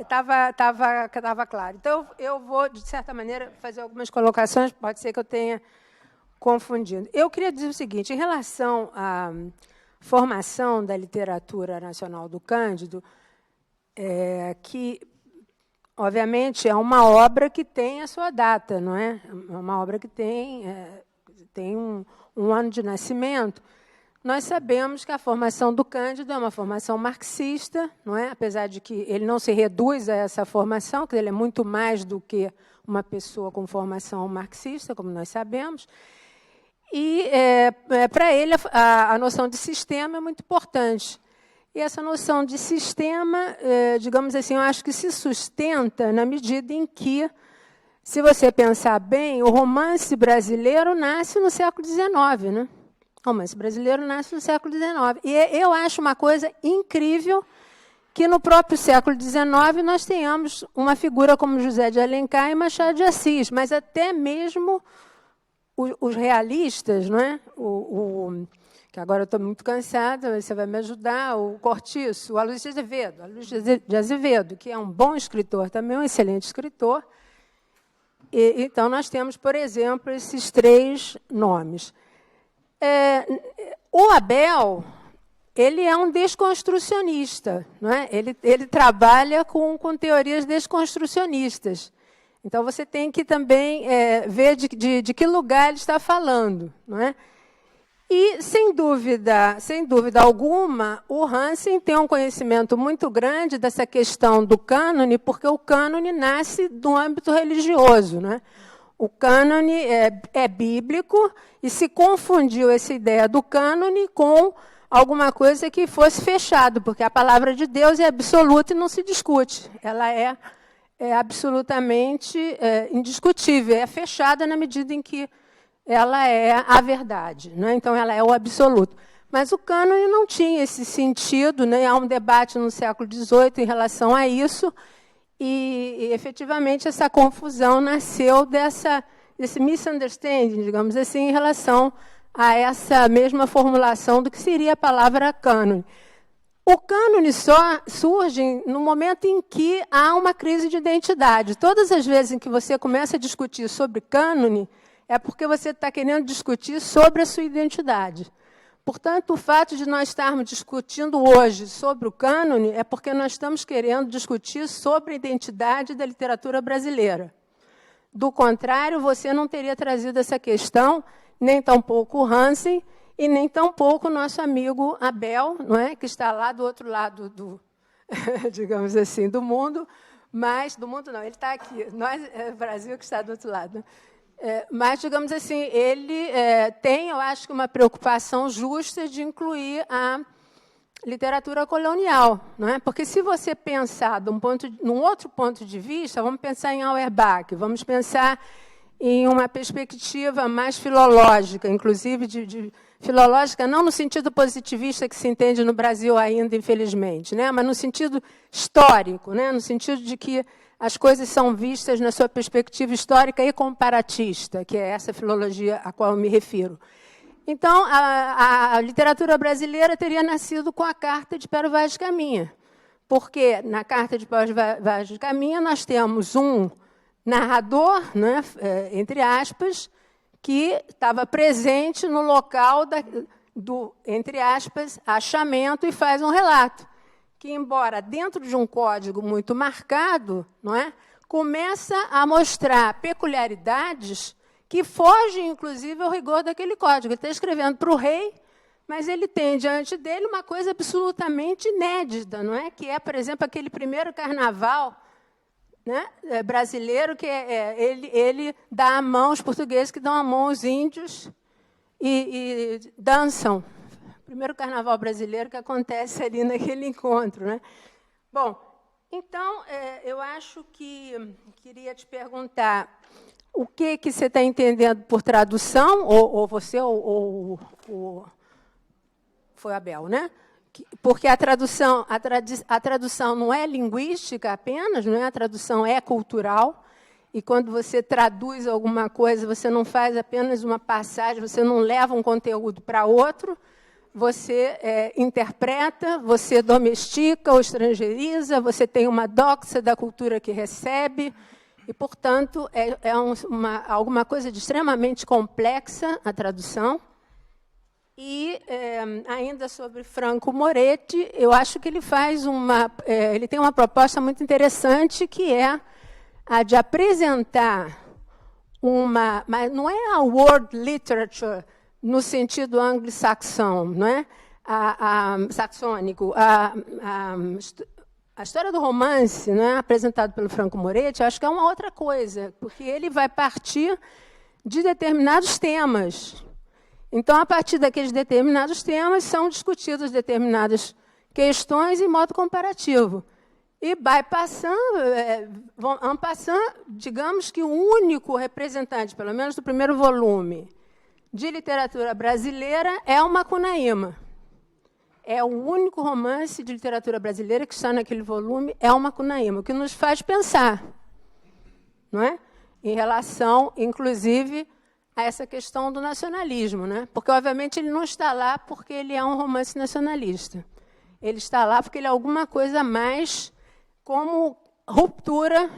estava claro. Então, eu vou, de certa maneira, fazer algumas colocações, pode ser que eu tenha confundido. Eu queria dizer o seguinte, em relação à formação da literatura nacional do Cândido, que, obviamente, é uma obra que tem a sua data, não é? É uma obra que tem um ano de nascimento. Nós sabemos que a formação do Cândido é uma formação marxista, não é? Apesar de que ele não se reduz a essa formação, que ele é muito mais do que uma pessoa com formação marxista, como nós sabemos. E, para ele, a noção de sistema é muito importante. E essa noção de sistema, digamos assim, eu acho que se sustenta na medida em que, se você pensar bem, o romance brasileiro nasce no século XIX, né? O romance brasileiro nasce no século XIX. E eu acho uma coisa incrível que, no próprio século XIX, nós tenhamos uma figura como José de Alencar e Machado de Assis, mas até mesmo os realistas, não é? Que agora eu estou muito cansada, você vai me ajudar, o Cortiço, o Aloysio de Azevedo, que é um bom escritor também, um excelente escritor. Então, nós temos, por exemplo, esses 3 nomes. O Abel, ele é um desconstrucionista, não é? Ele trabalha com teorias desconstrucionistas. Então, você tem que também ver de que lugar ele está falando, não é? E, sem dúvida alguma, o Hansen tem um conhecimento muito grande dessa questão do cânone, porque o cânone nasce do âmbito religioso, não é? O cânone é bíblico e se confundiu essa ideia do cânone com alguma coisa que fosse fechado, porque a palavra de Deus é absoluta e não se discute. Ela é absolutamente indiscutível, é fechada na medida em que ela é a verdade, né? Então, ela é o absoluto. Mas o cânone não tinha esse sentido, né? Há um debate no século XVIII em relação a isso, e efetivamente, essa confusão nasceu desse misunderstanding, digamos assim, em relação a essa mesma formulação do que seria a palavra cânone. O cânone só surge no momento em que há uma crise de identidade. Todas as vezes em que você começa a discutir sobre cânone, é porque você está querendo discutir sobre a sua identidade. Portanto, o fato de nós estarmos discutindo hoje sobre o cânone é porque nós estamos querendo discutir sobre a identidade da literatura brasileira. Do contrário, você não teria trazido essa questão, nem tampouco o Hansen, e nem tampouco o nosso amigo Abel, não é? Que está lá do outro lado do, digamos assim, do mundo, mas do mundo não, ele está aqui. Nós, o Brasil que está do outro lado. Mas, digamos assim, ele tem, eu acho, que uma preocupação justa de incluir a literatura colonial, não é? Porque, se você pensar num outro ponto de vista, vamos pensar em Auerbach, vamos pensar em uma perspectiva mais filológica, inclusive filológica não no sentido positivista que se entende no Brasil ainda, infelizmente, né? Mas no sentido histórico, né? No sentido de que as coisas são vistas na sua perspectiva histórica e comparatista, que é essa filologia a qual eu me refiro. Então, a literatura brasileira teria nascido com a Carta de Pero Vaz de Caminha, porque na Carta de Pero Vaz de Caminha nós temos um narrador, né, entre aspas, que estava presente no local do, entre aspas, achamento e faz um relato, que, embora dentro de um código muito marcado, não é, começa a mostrar peculiaridades que fogem, inclusive, ao rigor daquele código. Ele está escrevendo para o rei, mas ele tem diante dele uma coisa absolutamente inédita, não é? Que é, por exemplo, aquele primeiro carnaval, né, brasileiro, que ele dá a mão, os portugueses que dão a mão aos índios e dançam. O primeiro carnaval brasileiro que acontece ali naquele encontro, né? Bom, então, eu acho que queria te perguntar o que você está entendendo por tradução, ou você, ou foi Abel, né? Porque a tradução não é linguística apenas, não é? A tradução é cultural, e quando você traduz alguma coisa, você não faz apenas uma passagem, você não leva um conteúdo para outro, você interpreta, você domestica ou estrangeiriza, você tem uma doxa da cultura que recebe, e, portanto, alguma coisa de extremamente complexa a tradução. E, ainda sobre Franco Moretti, eu acho que ele ele tem uma proposta muito interessante, que é a de apresentar mas não é a world literature no sentido anglo-saxão, não é? Saxônico. A história do romance, né, apresentado pelo Franco Moretti, acho que é uma outra coisa, porque ele vai partir de determinados temas. Então, a partir daqueles determinados temas, são discutidas determinadas questões em modo comparativo. E vai passando, en passant, digamos que o único representante, pelo menos do primeiro volume, de literatura brasileira é o Macunaíma. É o único romance de literatura brasileira que está naquele volume, é o Macunaíma, o que nos faz pensar, não é? Em relação, inclusive, a essa questão do nacionalismo, né? Porque, obviamente, ele não está lá porque ele é um romance nacionalista. Ele está lá porque ele é alguma coisa mais como ruptura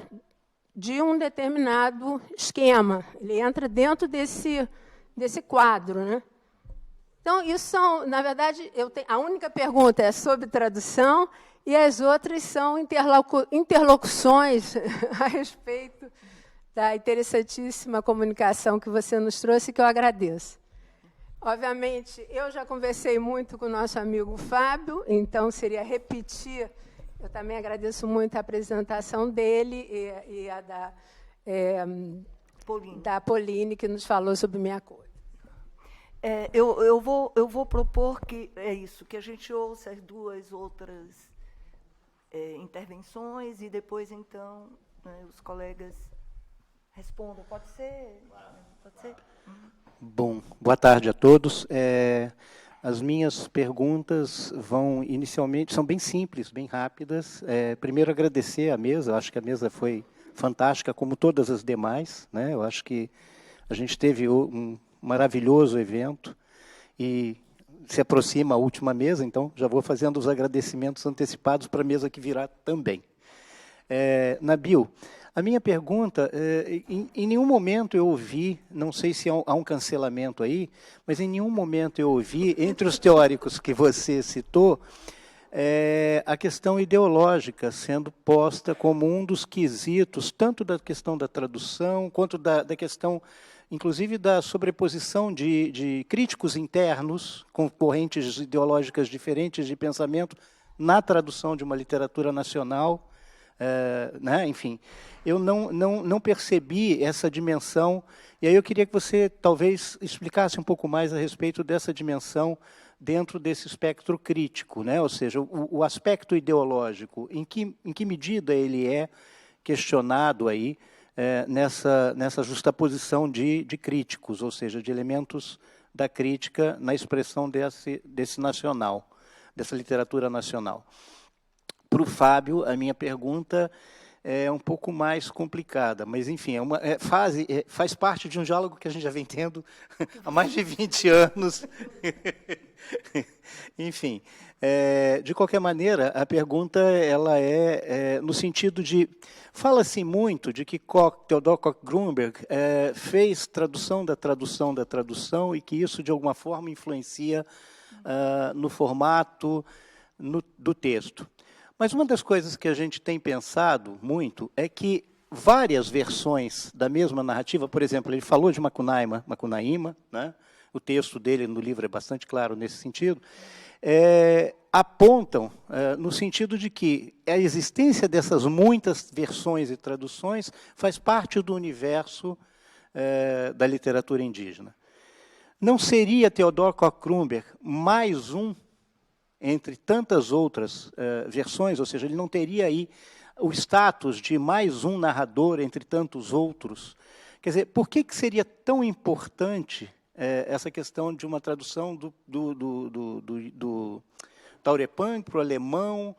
de um determinado esquema. Ele entra dentro desse quadro, né? Então, isso são, na verdade, a única pergunta é sobre tradução e as outras são interlocuções a respeito da interessantíssima comunicação que você nos trouxe, que eu agradeço. Obviamente, eu já conversei muito com o nosso amigo Fábio, então seria repetir. Eu também agradeço muito a apresentação dele e a da Pauline, que nos falou sobre minha coisa. Eu vou propor que que a gente ouça as duas outras intervenções e depois, então, né, os colegas respondam. Pode ser? Pode ser? Bom, boa tarde a todos. As minhas perguntas inicialmente, são bem simples, bem rápidas. Primeiro, agradecer à mesa, acho que a mesa foi fantástica, como todas as demais, né? Eu acho que a gente teve um maravilhoso evento e se aproxima a última mesa, então já vou fazendo os agradecimentos antecipados para a mesa que virá também. Nabil, a minha pergunta, em nenhum momento eu ouvi, não sei se há um cancelamento aí, mas em nenhum momento eu ouvi, entre os teóricos que você citou, a questão ideológica sendo posta como um dos quesitos, tanto da questão da tradução, quanto da questão, inclusive, da sobreposição de críticos internos, com correntes ideológicas diferentes de pensamento, na tradução de uma literatura nacional. Né? Enfim, eu não percebi essa dimensão, e aí eu queria que você talvez explicasse um pouco mais a respeito dessa dimensão dentro desse espectro crítico, né? Ou seja, o aspecto ideológico, em que medida ele é questionado aí nessa justaposição de críticos, ou seja, de elementos da crítica na expressão desse nacional, dessa literatura nacional. Para o Fábio, a minha pergunta é um pouco mais complicada, mas, enfim, faz parte de um diálogo que a gente já vem tendo há mais de 20 anos. Enfim, de qualquer maneira, a pergunta ela é no sentido de... Fala-se muito de que Theodor Koch-Grünberg fez tradução da tradução da tradução e que isso, de alguma forma, influencia no formato do texto. Mas uma das coisas que a gente tem pensado muito é que várias versões da mesma narrativa, por exemplo, ele falou de Macunaíma, né? O texto dele no livro é bastante claro nesse sentido, apontam no sentido de que a existência dessas muitas versões e traduções faz parte do universo da literatura indígena. Não seria Theodor Koch-Grünberg mais um entre tantas outras versões, ou seja, ele não teria aí o status de mais um narrador entre tantos outros? Quer dizer, por que seria tão importante essa questão de uma tradução do Taurepang para o alemão,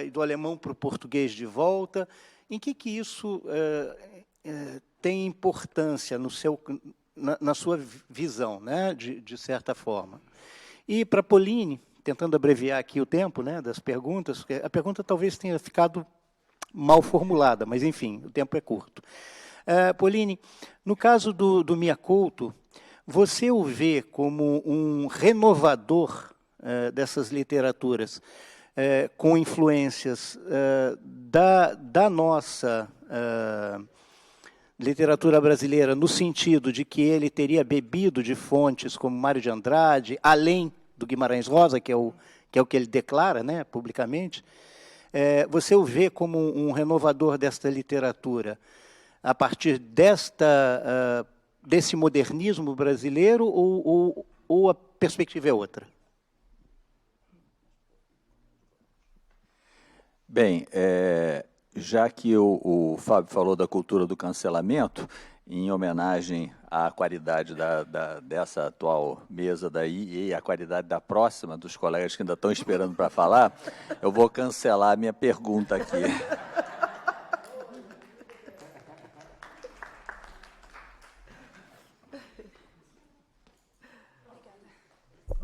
e do alemão para o português de volta? Em que isso tem importância na sua visão, né, de certa forma? E para Pauline, tentando abreviar aqui o tempo, né, das perguntas, porque a pergunta talvez tenha ficado mal formulada, mas, enfim, o tempo é curto. Pauline, no caso do Miyakoto, você o vê como um renovador dessas literaturas, com influências da nossa literatura brasileira, no sentido de que ele teria bebido de fontes como Mário de Andrade, além do Guimarães Rosa, que é o que ele declara, né, publicamente. Você o vê como um renovador desta literatura a partir desse modernismo brasileiro, ou a perspectiva é outra? Bem, já que o Fábio falou da cultura do cancelamento, em homenagem à qualidade dessa atual mesa daí e à qualidade da próxima, dos colegas que ainda estão esperando para falar, eu vou cancelar a minha pergunta aqui.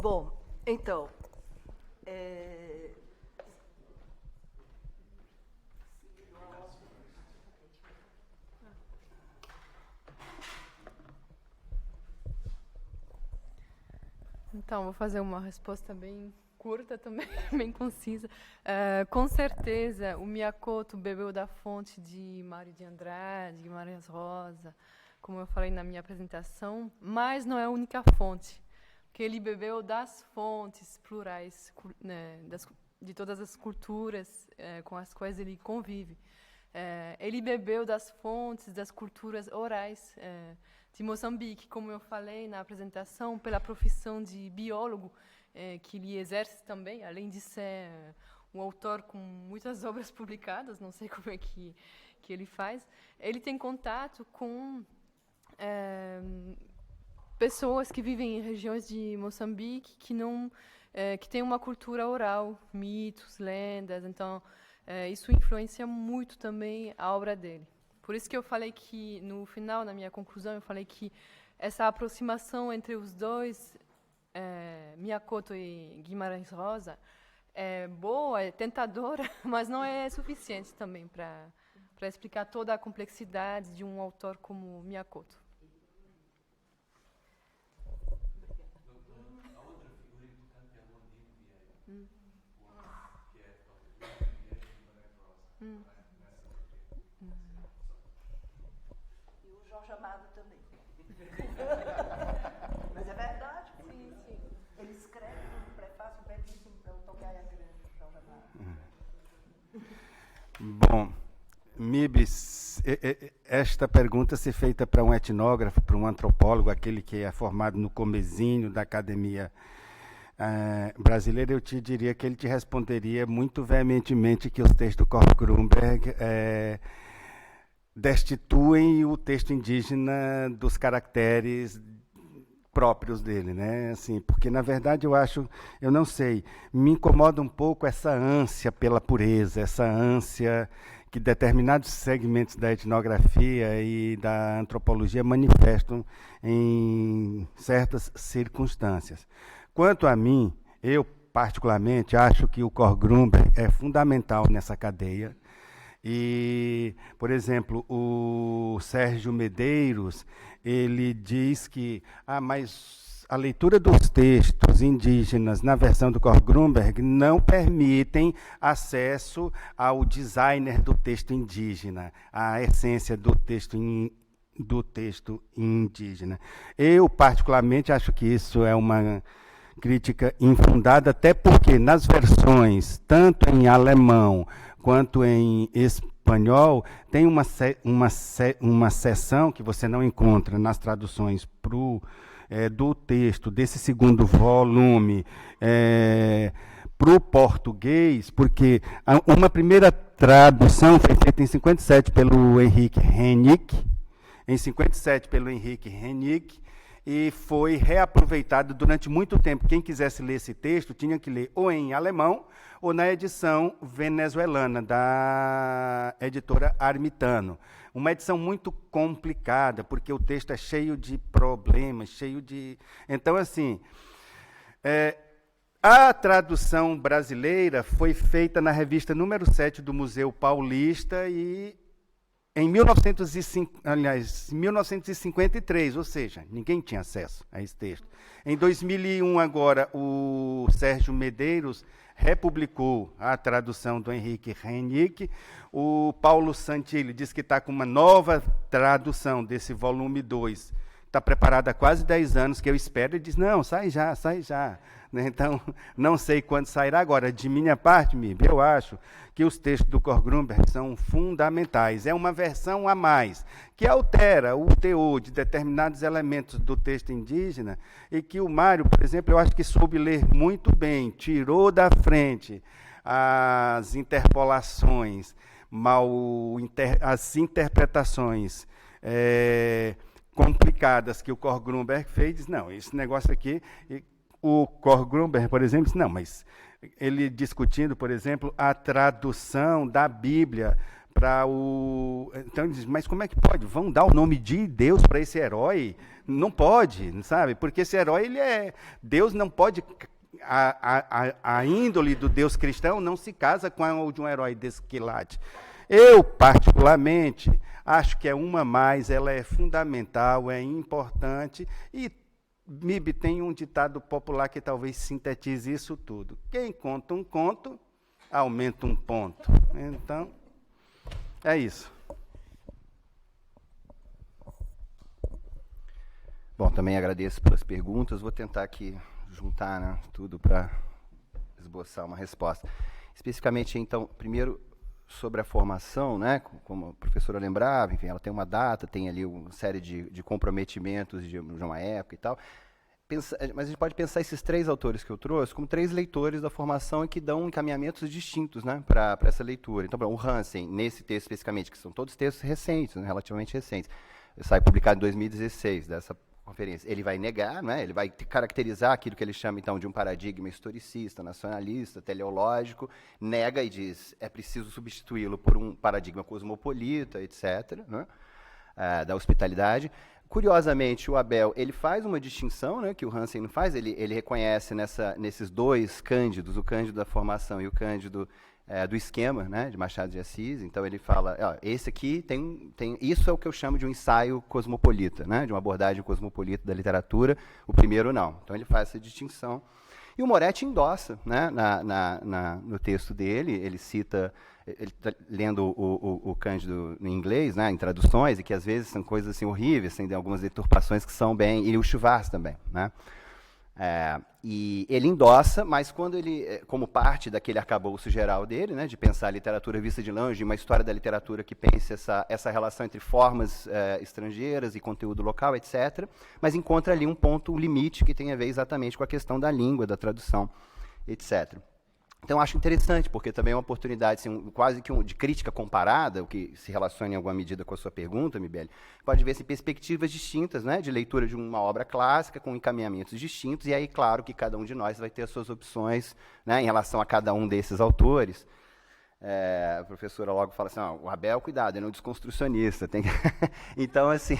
Bom, então, Então, vou fazer uma resposta bem curta também, bem concisa. Com certeza, o Miyakoto bebeu da fonte de Mário de Andrade, Guimarães Rosa, como eu falei na minha apresentação, mas não é a única fonte, porque ele bebeu das fontes plurais, né, de todas as culturas com as quais ele convive. Ele bebeu das fontes das culturas orais de Moçambique, como eu falei na apresentação, pela profissão de biólogo que ele exerce também, além de ser um autor com muitas obras publicadas, não sei como é que ele faz. Ele tem contato com pessoas que vivem em regiões de Moçambique que têm uma cultura oral, mitos, lendas, então isso influencia muito também a obra dele. Por isso que eu falei que, no final, na minha conclusão, eu falei que essa aproximação entre os dois, Miyakoto e Guimarães Rosa, é boa, é tentadora, mas não é suficiente também para explicar toda a complexidade de um autor como Miyakoto. E o Jorge Amado também. Mas é verdade. Sim, sim. Ele escreve um prefácio belíssimo para o Tocaia Grande, Jorge Amado. Bom, Mibes, esta pergunta se feita para um etnógrafo, para um antropólogo, aquele que é formado no comezinho da academia brasileira, eu te diria que ele te responderia muito veementemente que os textos do Koch-Grünberg destituem o texto indígena dos caracteres próprios dele, né? Assim, porque na verdade eu não sei, me incomoda um pouco essa ânsia pela pureza, essa ânsia que determinados segmentos da etnografia e da antropologia manifestam em certas circunstâncias. Quanto a mim, eu particularmente acho que o Cor Grumberg é fundamental nessa cadeia. E, por exemplo, o Sérgio Medeiros, ele diz que mas a leitura dos textos indígenas na versão do Cor Grumberg não permitem acesso ao designer do texto indígena, à essência do texto indígena. Eu, particularmente, acho que isso é uma crítica infundada, até porque nas versões, tanto em alemão quanto em espanhol, tem uma seção que você não encontra nas traduções do texto desse segundo volume para o português, porque uma primeira tradução foi feita em 57 pelo Henrique Hennig, e foi reaproveitado durante muito tempo. Quem quisesse ler esse texto tinha que ler ou em alemão ou na edição venezuelana, da editora Armitano. Uma edição muito complicada, porque o texto é cheio de problemas, cheio de... Então, assim, a tradução brasileira foi feita na revista número 7 do Museu Paulista e em 1953, ou seja, ninguém tinha acesso a esse texto. Em 2001, agora, o Sérgio Medeiros republicou a tradução do Henrique Hennig. O Paulo Santilli diz que está com uma nova tradução desse volume 2. Está preparada há quase 10 anos, que eu espero, e diz, não, sai já. Então, não sei quando sairá agora. De minha parte, Mib, eu acho que os textos do Cor Grumberg são fundamentais. É uma versão a mais, que altera o teor de determinados elementos do texto indígena, e que o Mário, por exemplo, eu acho que soube ler muito bem, tirou da frente as interpolações, as interpretações complicadas que o Cor Grumberg fez. Diz, não, esse negócio aqui... O Cor Grumberg, por exemplo, disse, não, mas ele discutindo, por exemplo, a tradução da Bíblia para o... Então ele diz, mas como é que pode? Vão dar o nome de Deus para esse herói? Não pode, sabe? Porque esse herói, ele é... Deus não pode... A índole do Deus cristão não se casa com a de um herói desse quilate. Eu, particularmente, acho que é uma mais, ela é fundamental, é importante, e Mib, tem um ditado popular que talvez sintetize isso tudo. Quem conta um conto, aumenta um ponto. Então, é isso. Bom, também agradeço pelas perguntas. Vou tentar aqui juntar, né, tudo para esboçar uma resposta. Especificamente, então, primeiro, sobre a formação, né, como a professora lembrava, enfim, ela tem uma data, tem ali uma série de comprometimentos de uma época e tal. Mas a gente pode pensar esses três autores que eu trouxe como três leitores da formação e que dão encaminhamentos distintos, né, para essa leitura. Então, o Hansen, nesse texto especificamente, que são todos textos recentes, né, relativamente recentes, sai publicado em 2016, dessa conferência, ele vai negar, né, ele vai caracterizar aquilo que ele chama, então, de um paradigma historicista, nacionalista, teleológico, nega e diz, é preciso substituí-lo por um paradigma cosmopolita, etc., né, da hospitalidade. Curiosamente, o Abel, ele faz uma distinção, né, que o Hansen não faz, ele reconhece nesses dois Cândidos, o Cândido da formação e o Cândido do esquema, né, de Machado de Assis. Então ele fala, esse aqui isso é o que eu chamo de um ensaio cosmopolita, né, de uma abordagem cosmopolita da literatura, o primeiro não. Então ele faz essa distinção. E o Moretti endossa, né, no texto dele, ele cita, ele tá lendo o Cândido em inglês, né, em traduções, e que às vezes são coisas assim horríveis, tem algumas deturpações que são bem, e o Schwarz também, né. E ele endossa, mas quando ele, como parte daquele arcabouço geral dele, né, de pensar a literatura vista de longe, uma história da literatura que pense essa relação entre formas estrangeiras e conteúdo local, etc., mas encontra ali um ponto, um limite que tem a ver exatamente com a questão da língua, da tradução, etc. Então, acho interessante, porque também é uma oportunidade, assim, quase que de crítica comparada, o que se relaciona em alguma medida com a sua pergunta, Mibeli, pode ver perspectivas distintas, né, de leitura de uma obra clássica, com encaminhamentos distintos, e aí, claro, que cada um de nós vai ter as suas opções, né, em relação a cada um desses autores. A professora logo fala assim, o Abel, cuidado, ele é um desconstrucionista. Tem que então, assim...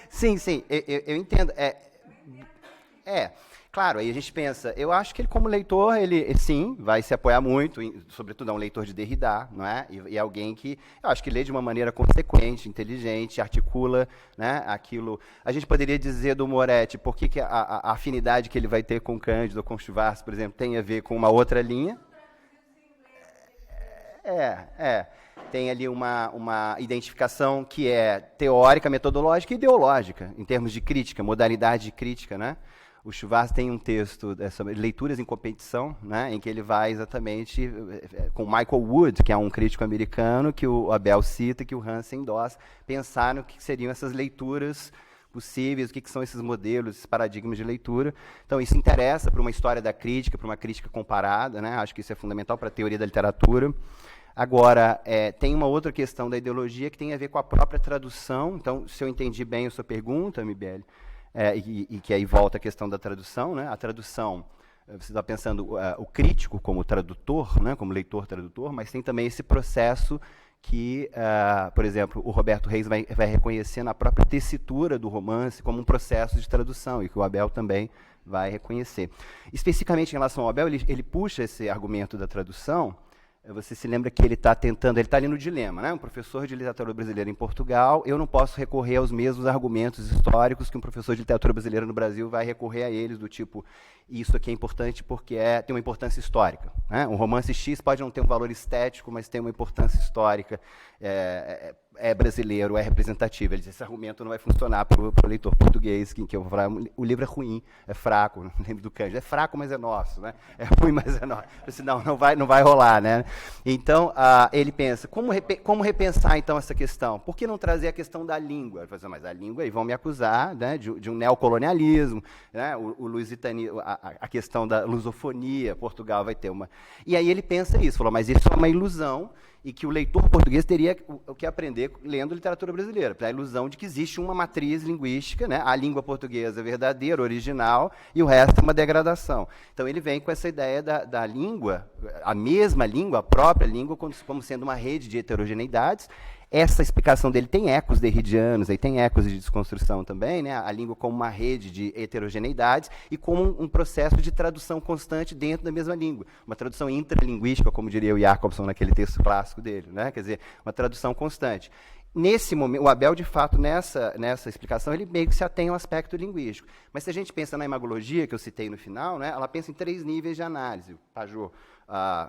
sim, eu entendo. Claro, aí a gente pensa, eu acho que ele, como leitor, ele sim, vai se apoiar muito, sobretudo é um leitor de Derrida, não é? E alguém que, eu acho que lê de uma maneira consequente, inteligente, articula, né, aquilo. A gente poderia dizer do Moretti, por que a afinidade que ele vai ter com Cândido ou com Schwartz, por exemplo, tem a ver com uma outra linha? Tem ali uma identificação que é teórica, metodológica e ideológica, em termos de crítica, modalidade de crítica, né? O Schwartz tem um texto sobre leituras em competição, né, em que ele vai exatamente com Michael Wood, que é um crítico americano, que o Abel cita, que o Hansen endossa, pensar no que seriam essas leituras possíveis, o que são esses modelos, esses paradigmas de leitura. Então, isso interessa para uma história da crítica, para uma crítica comparada, né, acho que isso é fundamental para a teoria da literatura. Agora, tem uma outra questão da ideologia que tem a ver com a própria tradução. Então, se eu entendi bem a sua pergunta, Mibeli, e que aí volta a questão da tradução, né? A tradução, você está pensando o crítico como tradutor, né? Como leitor-tradutor, mas tem também esse processo que, por exemplo, o Roberto Reis vai reconhecer na própria tessitura do romance como um processo de tradução, e que o Abel também vai reconhecer. Especificamente em relação ao Abel, ele puxa esse argumento da tradução. Você se lembra que ele está ali no dilema, né? Um professor de literatura brasileira em Portugal, eu não posso recorrer aos mesmos argumentos históricos que um professor de literatura brasileira no Brasil vai recorrer a eles, do tipo, isso aqui é importante porque tem uma importância histórica, né? Um romance X pode não ter um valor estético, mas tem uma importância histórica, é brasileiro, é representativo. Ele diz, esse argumento não vai funcionar para o leitor português, que eu vou falar, o livro é ruim, é fraco, não lembro do Cândido, é fraco, mas é nosso, né? É ruim, mas é nosso. Senão não vai rolar, né? Então, ele pensa, como repensar, então, essa questão? Por que não trazer a questão da língua? Ele fala assim, mas a língua, aí vão me acusar, né, de um neocolonialismo, né? O lusitanismo, a questão da lusofonia, Portugal vai ter uma... E aí ele pensa isso, falou, mas isso é uma ilusão, e que o leitor português teria o que aprender lendo literatura brasileira, para a ilusão de que existe uma matriz linguística, né? A língua portuguesa é verdadeira, original, e o resto é uma degradação. Então ele vem com essa ideia da língua, a mesma língua, a própria língua, como sendo uma rede de heterogeneidades. Essa explicação dele tem ecos derridianos, aí tem ecos de desconstrução também, né? A língua como uma rede de heterogeneidades e como um processo de tradução constante dentro da mesma língua. Uma tradução intralinguística, como diria o Jacobson naquele texto clássico dele, né? Quer dizer, uma tradução constante. Nesse momento, o Abel, de fato, nessa explicação, ele meio que se atém ao aspecto linguístico. Mas se a gente pensa na imagologia, que eu citei no final, né? Ela pensa em 3 níveis de análise. Pajot,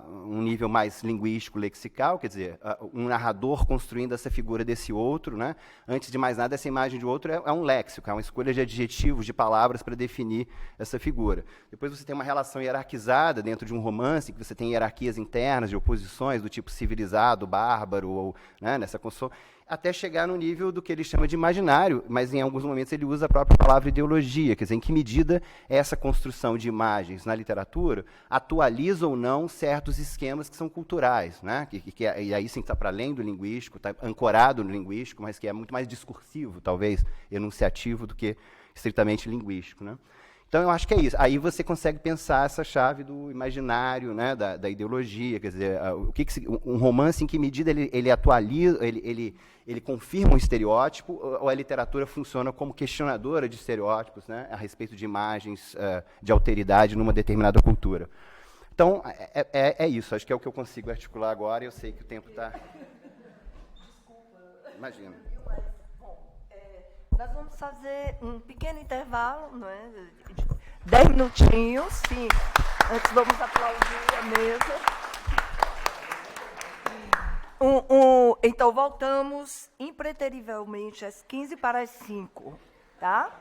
um nível mais linguístico, lexical, quer dizer, um narrador construindo essa figura desse outro, né? Antes de mais nada, essa imagem de outro é um léxico, é uma escolha de adjetivos, de palavras para definir essa figura. Depois você tem uma relação hierarquizada dentro de um romance, que você tem hierarquias internas de oposições, do tipo civilizado, bárbaro, ou, né, nessa construção, até chegar no nível do que ele chama de imaginário, mas em alguns momentos ele usa a própria palavra ideologia, quer dizer, em que medida essa construção de imagens na literatura atualiza ou não certos esquemas que são culturais, né? E aí sim está para além do linguístico, está ancorado no linguístico, mas que é muito mais discursivo, talvez, enunciativo, do que estritamente linguístico, né? Então, eu acho que é isso. Aí você consegue pensar essa chave do imaginário, né, da ideologia, quer dizer, um romance, em que medida ele atualiza, ele confirma um estereótipo, ou a literatura funciona como questionadora de estereótipos, né, a respeito de imagens de alteridade numa determinada cultura. Então, é isso. Acho que é o que eu consigo articular agora, e eu sei que o tempo está... Desculpa. Imagina. Nós vamos fazer um pequeno intervalo, não é? De 10 minutinhos, sim. Antes vamos aplaudir a mesa. Então, voltamos impreterivelmente às 15 para as 5, tá?